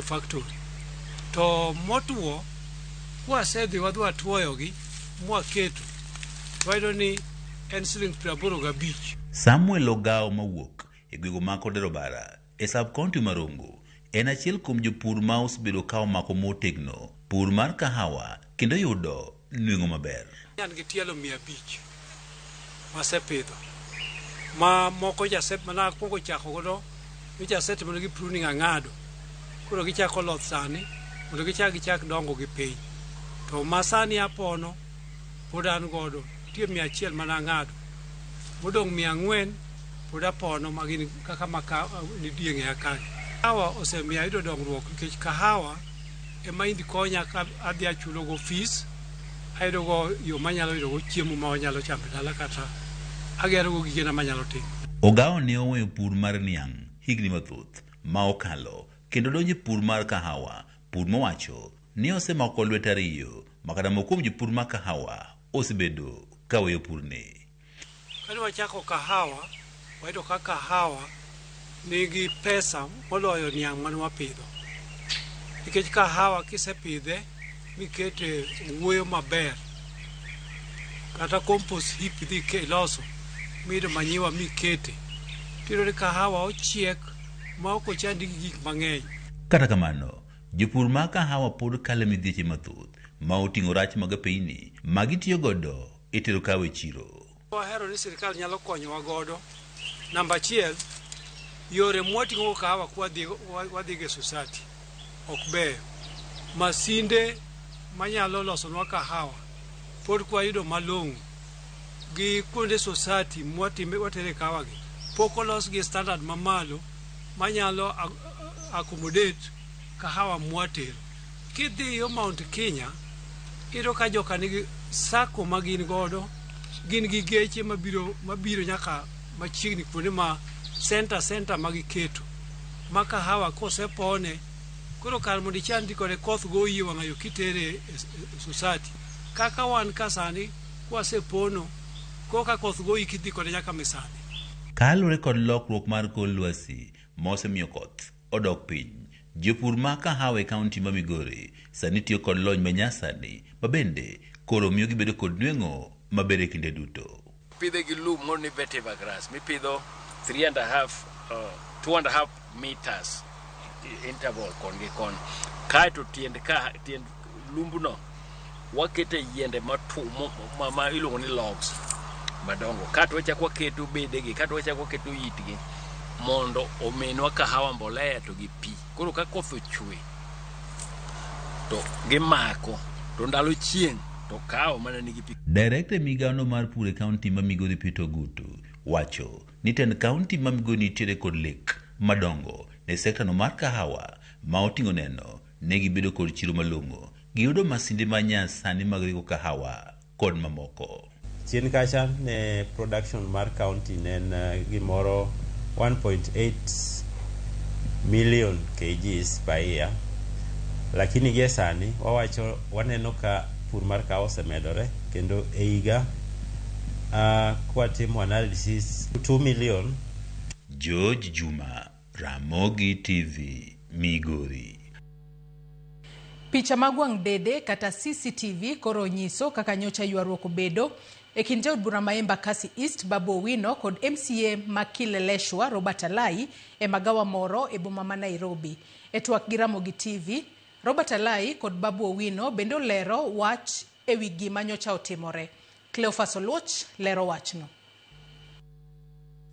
factory, to motuo kwasedhi wadwa tuoyogi mwaketo wayudo ni en siling 85. Samuel Ogao mawuok e gwego ma Kodero Bara e sub-county Marongo en achiel kuom jopur ma osebedo ka omako motegno pur mar kahawa kendo yudo nweng'o maber. An gi tielo 500 masepidho ma moko mana kuongo chako godo gichasetimo gi pruning ang'ado, koro gichako loth sani mondo gichak dongo gi piny. To masani apono pod an godo tie 100 mana ang'ado, modong' 400 pod apono magin kaka ni dieng'e akani. Kahawa osemiyo ayudo dongruok nikech kahawa ema indi konya ka adhi achulo go fees, ayudo go yo manyalo yudo go chiemo ma wanyalo chamo dala kata agero go gigena manyalo timo. Ogao ne oweyo pur mar niang' higni mathoth ma okalo kendo donjo pur mar kahawa, pur mowacho ni osemako lwet ariyo makata moko kuom jopur mar kahawa osebedo ka weyo purni. Kani wachako kahawa, wayudo ka kahawa nigi pesa moloyo niang' mane wapidho. Nikech kahawa kisepidhe mikete wuoyo maber kata compost heap dhi iloso mido manyiwa mikete, tiro ni kahawa ochiek ma ok ochandi gi gik mang'eny. Kata kamano, jopur mar kahawa pod kale midhieche mathoth ma oting'o rach mag pinyni ma gitiyo godo e tero kahawa e chiro. Wahero ni sirikal nyalo konyowa godo. Namba 1, yore mwating'o kahawa wadhi ge society ok beyo. Masinde manyalo losonwa kahawa pod kwayudo malong'o gi kuonde society watere kahawa gi pok olos gi standard mamalo manyalo accommodate kahawa mwatero. Kidhi yo Mount Kenya iro ka joka nigi sako magin godo, gin gi geche mabiro nyaka machiegni kuonde ma center magiketo ma kahawa kosepone koro kar mondo ichandi kode koth goyi wang'ayo kitere society. Kaka wan kasani kwasepono koka koth goyi kidhi kode nyaka Misani. Kalure kod lokruok mar kor lwasi mosemiyo koth odok piny, jopur ma kahawa e kaunti ma Migori sani tiyo kod lony manyasani ma bende koro miyo gibedo kod nweng'o maber e kinde duto. Pidhe gi lum moro ni vetiver grass mipidho 2.5 meters interval kon gi kon. Kaeto tiend lumbuno wakete yiende ma iluongo ni logs madongo. Kaeto wachako waketo bedegi, kaeto wachako waketo itgi mondo ominwa kahawa mbolea to gi pi. Koro ka koth ochwe to gimako, to ndalo chieng' to kahawa mana nigi pi. Director migano mar pur e kaunti ma Migori Peter Gutu wacho ni tend kaunti ma Migori nitiere kod lek madongo ne sekta no mar kahawa ma oting'o neno ne gibedo kod chiro malong'o, giyudo masinde manyasani mag rego kahawa kod mamoko. Chien kacha ne production mar county ne gimoro 1.8 million kgs per year, lakini gie sani wawacho waneno ka pur mar kahawa osemedore kendo e higa kwatimo analysis 2 million. George Juma, Ramogi TV, Migori. Picha mag wang' dede kata CCTV koro nyiso kaka nyocha ywaruok obedo e kind jaod bura ma Embakasi East Babu Owino kod MCA ma Kileleshwa Robert Alai e magawa moro e boma ma Nairobi. E twak gi Ramogi TV, Robert Alai kod Babu Owino bende olero wach e wi gima nyocha otimore. Cleophas Oluoch lero wachno.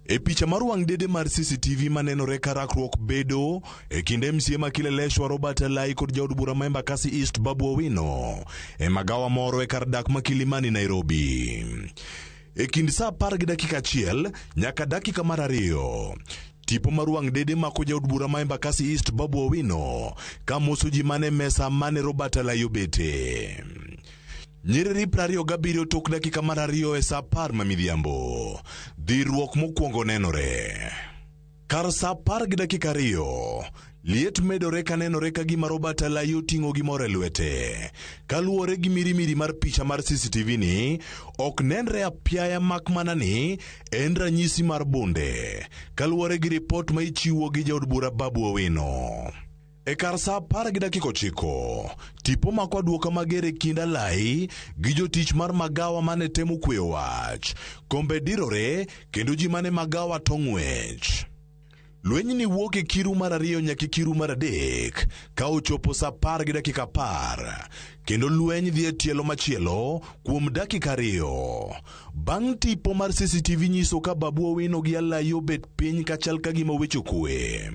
E picha mar wang' dede mar CCTV manenore ka rakruok bedo e kind MCA ma Kileleshwa Robert Alai kod jaod bura ma Embakasi East Babu Owino e magawa moro e kar dak ma Kilimani Nairobi. E kind saa 10:01 nyaka dakika mar 2 tipo mar wang' dede mako jaod bura ma Embakasi East Babu Owino ka moso ji mane mesa mane Robert Alai obete. Nyiriri 27 tok dakika mar 2 e saa 10 mamidhiambo. Dhirruok mokwongo nenore. Kar saa 10:02, liet medore ka nenore ka gima Robert Alai oting'o gimoro e lwete. Kaluwore gi mirimiri mar picha mar CCTV ni, ok nenre apiaya mak mana ni en ranyisi mar bunde. Kaluwore gi ripot ma ichiwo gi jaod bura Babu Owino. E kar saa 10:09, tipo mako aduoka mager e kind Alai gi jotich mar magawa mane temo kweyo wach. Kombe dirore kendo ji mane magawa tong'wech. Lweny ni wuok e kiru mar 2 nyaka kiru mar 3 ka ochopo saa 10:10 kendo lweny dhi e tielo machielo kuom dakika 2. Bang' tipo mar CCTV nyiso ka Babu Owino gi Alai obet piny kachal ka gima wecho kwe.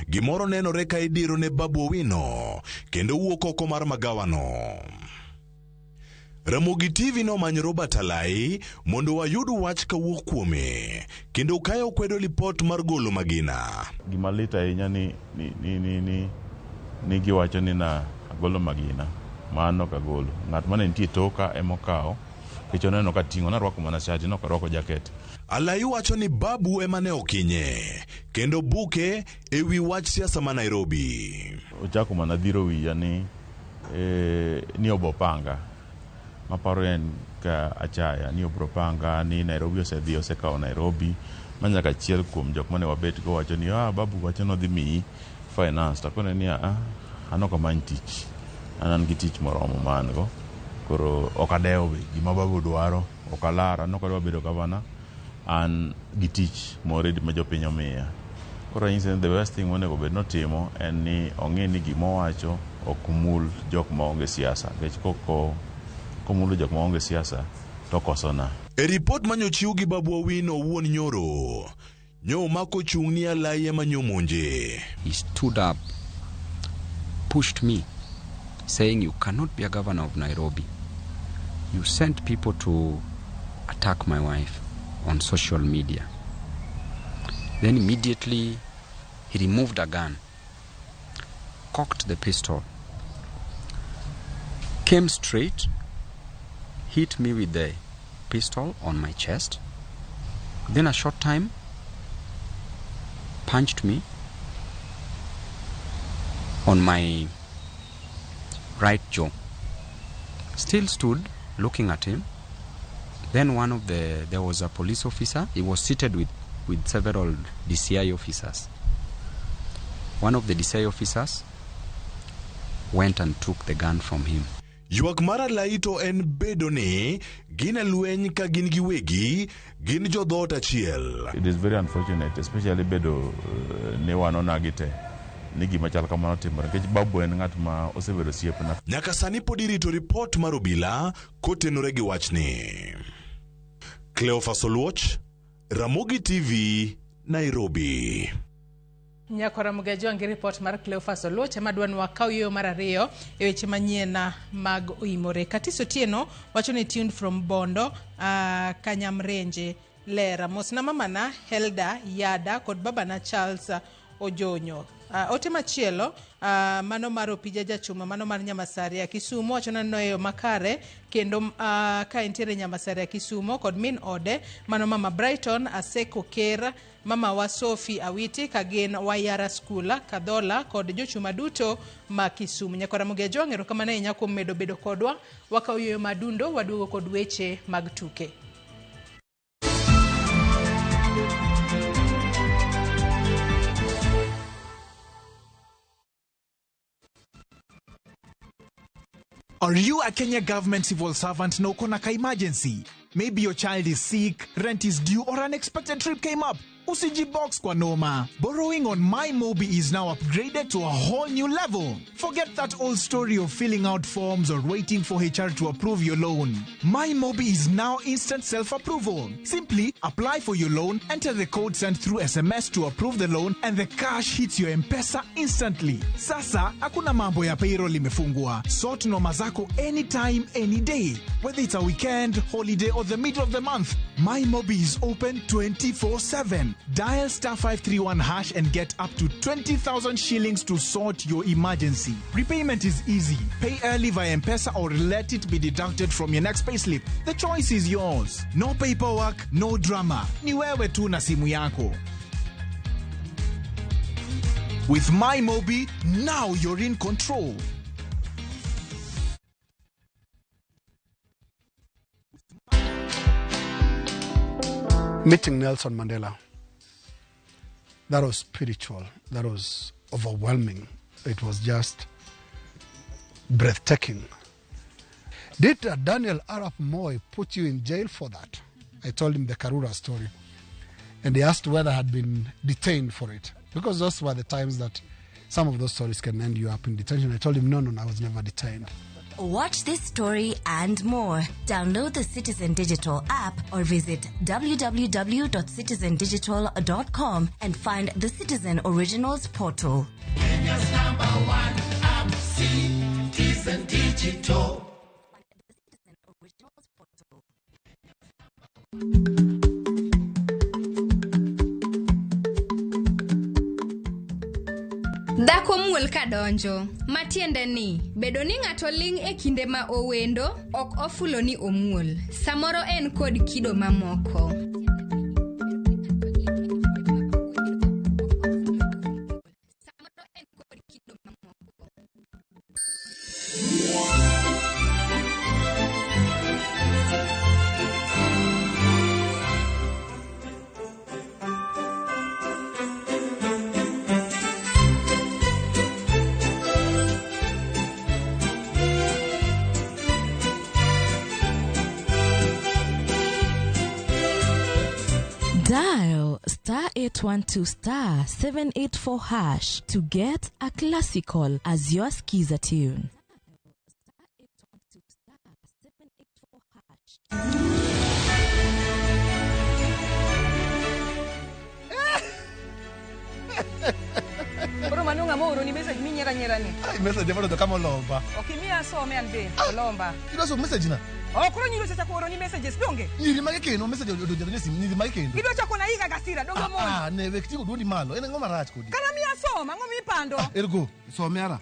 Gimoro nenore ka idiro ne Babu Owino kendo wuok oko mar magawano. Ramogi TV nomanyo Robert Alai mondo wayud wach kawuok kuome kendo kayo kwedo lipot mar golo magina. Gima lit ahinya ni giwacho ni na golo magina mano ka golo. Ng'at mane nitie toka emokawo kicho neno ka ting'o na rwako mana shati no ka rwako jacket. Alai wacho ni Babu emane okinye kendo buke e wi wach siasa ma Nairobi. Ochako mana dhiro wiya ni obopanga. Maparo en ka achaya ni obropanga ni Nairobi osedhi osekawo Nairobi manyaka chiel kuom jok mane wabet go wacho ni Babu wacho no dhi mi finance to kone ni anoko many tich anan gi tich moromo man go koro okadewo gima Babu dwaro okalara anoko dwa bedo gavana an gi tich more ma jopiny omiya koro instead the best thing monego bed notimo en ni ong'e ni gima wacho ok mul jok ma onge siasa nikech komulo jok ma onge siasa to kosona. E ripot manyochiw gi Babu Owino wuon nyoro mako chung' ni Alai ema nyomonje. He stood up, pushed me, saying you cannot be a governor of Nairobi. You sent people to attack my wife on social media. Then immediately he removed a gun, cocked the pistol, came straight, hit me with the pistol on my chest. Then a short time, punched me on my right jaw. Still stood looking at him. Then there was a police officer. He was seated with several DCI officers. One of the DCI officers went and took the gun from him. Ywak mar Alai to en bedo ni gin lweny ka gin giwegi gin jodhot achiel. It is very unfortunate, especially bedo ne wanonagite ni gima chal kamano timore nikech Babu en ng'at ma osebedo osiepna. Nyaka sani pod irito ripot mar obila kotenore gi wachni. Cleophas Oluoch, Ramogi TV, Nairobi. Nyakora Mugejo ngi report mar Cleophas Oluoch madwan wakaw yo mar 2 e weche manyien mag oimore. Katiso Tieno wacho ni tuned from Bondo Kanyamrenje Lera mosna mamana Helda Yada kod babana Charles Ojonyo. Ote machielo mano mar Opija Jachuma mano mar Nyamasaria Kisumu wacho na noyo makare kendo ka entiere Nyamasaria Kisumu kod min ode mano mama Brighton Aseko Kera mama wa Sophie Awiti kagen Wayara Skula Kadhola kod jochuma duto ma Kisumu. Nyakora Mugejo ngero kama ne nyako medo bedo kodwa wakaw yo madundo waduogo kod weche mag tuke. Are you a Kenya government civil servant na uko na ka emergency? Maybe your child is sick, rent is due, or unexpected trip came up. Usijibox kwa noma. Borrowing on MyMobi is now upgraded to a whole new level. Forget that old story of filling out forms or waiting for HR to approve your loan. MyMobi is now instant self-approval. Simply apply for your loan, enter the code sent through SMS to approve the loan, and the cash hits your M-Pesa instantly. Sasa, hakuna mambo ya payroll imefungwa. Sort noma zako anytime, any day. Whether it's a weekend, holiday, or the middle of the month, MyMobi is open 24/7. Dial *531# and get up to 20,000 shillings to sort your emergency. Repayment is easy. Pay early via M-Pesa or let it be deducted from your next payslip. The choice is yours. No paperwork, no drama. Ni wewe tu na simu yako. With MyMobi, now you're in control. Meeting Nelson Mandela. That was spiritual. That was overwhelming. It was just breathtaking. Did Daniel Arap Moi put you in jail for that? I told him the Karura story. And he asked whether I had been detained for it. Because those were the times that some of those stories can end you up in detention. I told him, no, I was never detained. Watch this story and more. Download the Citizen Digital app or visit www.citizendigital.com and find the Citizen Originals portal. Kenya's #1 app, Citizen Digital. Dhako muol kadonjo, matiende ni, bedo ni ng'ato ling' e kinde ma owendo, ok ofulo ni omuol. Samoro en kod kido mamoko. Dial *812*784# to get a classical as your skiza tune. Bro manunga mo uro ni message mi nyera ni. Ai message mo ndo kama lomba. Okimia so me ande lomba. Kilo so message na. Oh kuro nyiro sasa ko uro ni messages donge. Nyiri make keno message do jabane sim nyiri make keno. Kido chako na iga gasira donge mo. Ne vekti do di malo ene ngoma rach kodi. Kana mi asoma ngomi pando. Ergo so meara.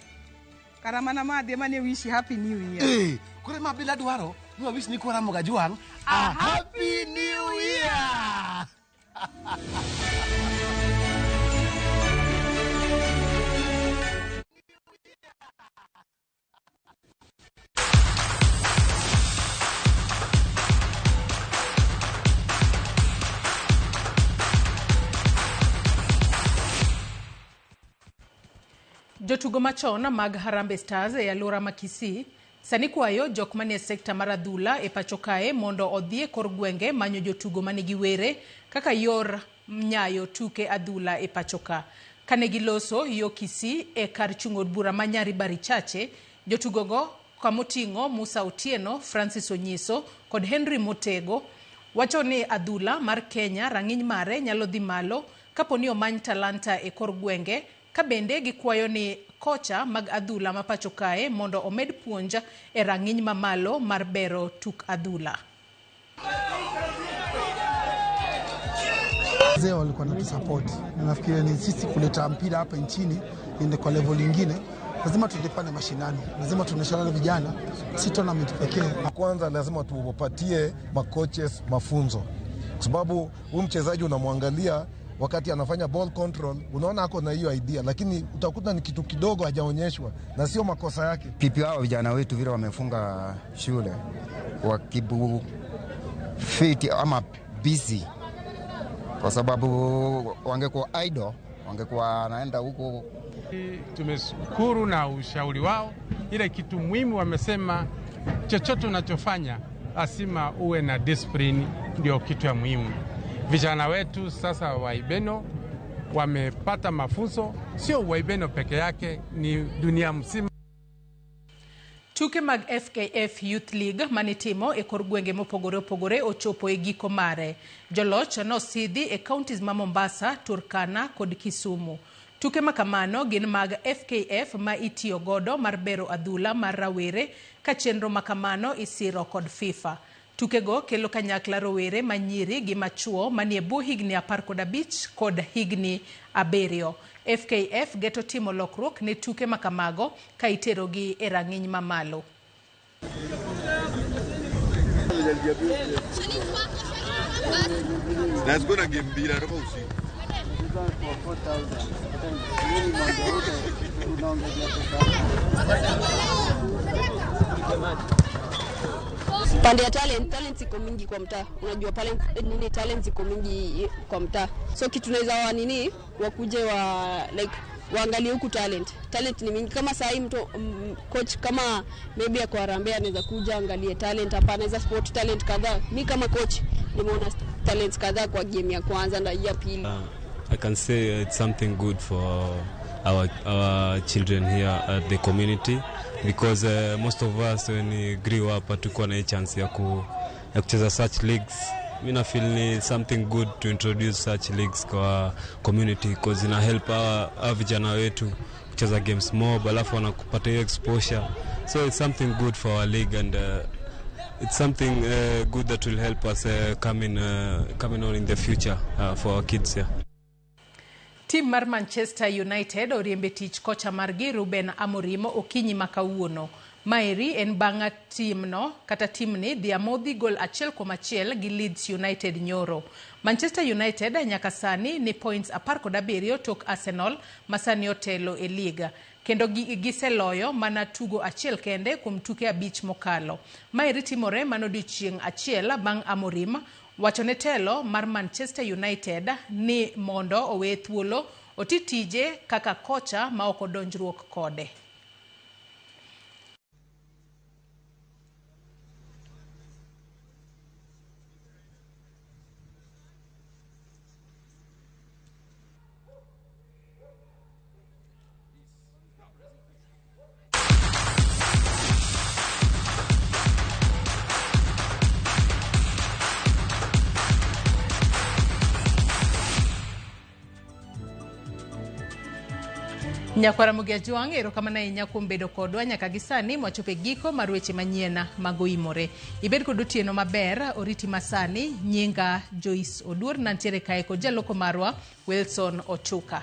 Karamana ma de mane wish happy new year. Eh kure ma bila dwaro ni wish ni kwara moga juang. A happy new year. Jotugo machon mag Harambee Stars e alwora ma Kisii sani kwayo jok manie sekta mar adhula e pacho kae mondo odhi e kor gwenge manyo jotugo manigi were kaka yor nyayo tuke adhula e pacho ka. Kane giloso yo Kisii e kar chung od bura ma Nyari Bari Chache, jotugogo kamoting'o Musa Otieno, Francis Onyiso kod Henry Motego wacho ni adhula mar Kenya rang'iny mare nyalo dhi malo kapo ni omany talanta e kor gwenge. Kabende gikwayo ni kocha mag adhula ma pacho kae mondo omed puonja e rang'iny mamalo mar bero tuk adhula. Wazee walikuwa na support. Nafikiri ni sisi kuleta mpira hapa nchini ende kwa level nyingine. Lazima tulipane mashinani. Lazima tuoneshane na vijana. Si tournament pekee. Kwanza lazima tuwapatie makoches mafunzo. Kwa sababu huyu mchezaji unamwangalia wakati anafanya ball control, unaona ako na hiyo idea, lakini utakuta ni kitu kidogo hajaonyeshwa na sio makosa yake. Pipi hao vijana wetu vile wamefunga shule wakibu fit ama busy, kwa sababu wangekuwa idle, wangekuwa anaenda huko Tumeshukuru na ushauri wao. Ile kitu muhimu wamesema, chochote unachofanya lazima uwe na discipline, ndio kitu ya muhimu. Vijana wetu sasa Waibeno wamepata mafunzo, sio Waibeno peke yake, ni dunia mzima. Tuke mag FKF Youth League manitimo e kor gwenge mopogore opogore ochopo e giko mare. Joloch nosidhi e counties ma Mombasa, Turkana kod Kisumu. Tuke makamano gin mag FKF ma itiyo godo mar bero adhula mar rawere ka chenro makamano isiro kod FIFA. Tukego kelo kanyakla rowere manyiri gi machuo manie bwo higni 15 kod higni 7. FKF geto timo lokruok ne tuke makamago ka iterogi e rang'iny mamalo. Pande ya talent iko mingi kwa mtaa. Unajua pale nini talent iko mingi kwa mtaa. So kitu tunaweza wakuje waangalie huku talent. Talent ni mingi, kama saa hii mtu coach kama maybe ya kwa Harambee anaweza kuja angalie talent hapa, anaweza sport talent kadhaa. Mimi kama coach nimeona talent kadhaa kwa game ya kwanza na ya pili. I can say it's something good for our children here at the community, because most of us when we grew up hatukuwa na chance ya kucheza such leagues. Mimi feel ni something good to introduce such leagues kwa community, because ina help our vijana wetu kucheza games more, alafu wanapata hiyo exposure. So it's something good for our league, and it's something good that will help us coming on in the future for our kids here. Team mar Manchester United oriembe tich kocha margi Ruben Amorim okinyi makawuono. Maeri en banga timni dhiamodhi gol 1-1 gi Leeds United nyoro. Manchester United nyaka sani ni points 17 tok Arsenal masani otelo e liga. Kendo giseloyo mana tugo achiel kende kuom tuke 5 mokalo. Maeri timore manodichieng' achiel bang' Amorim wachone telo mar Manchester United ni mondo owe thuolo otitije kaka kocha ma ok odonjruok kode. Nyakwara Mugiajuang erokamano ahinya kuom bedo kodwa nyaka gisani mwachope giko mar weche manyiena magoimore. Ibed kod otieno maber, oriti masani, nyinga Joyce Oduor, nantiere kae kod jaloko marwa Wilson Ochuka.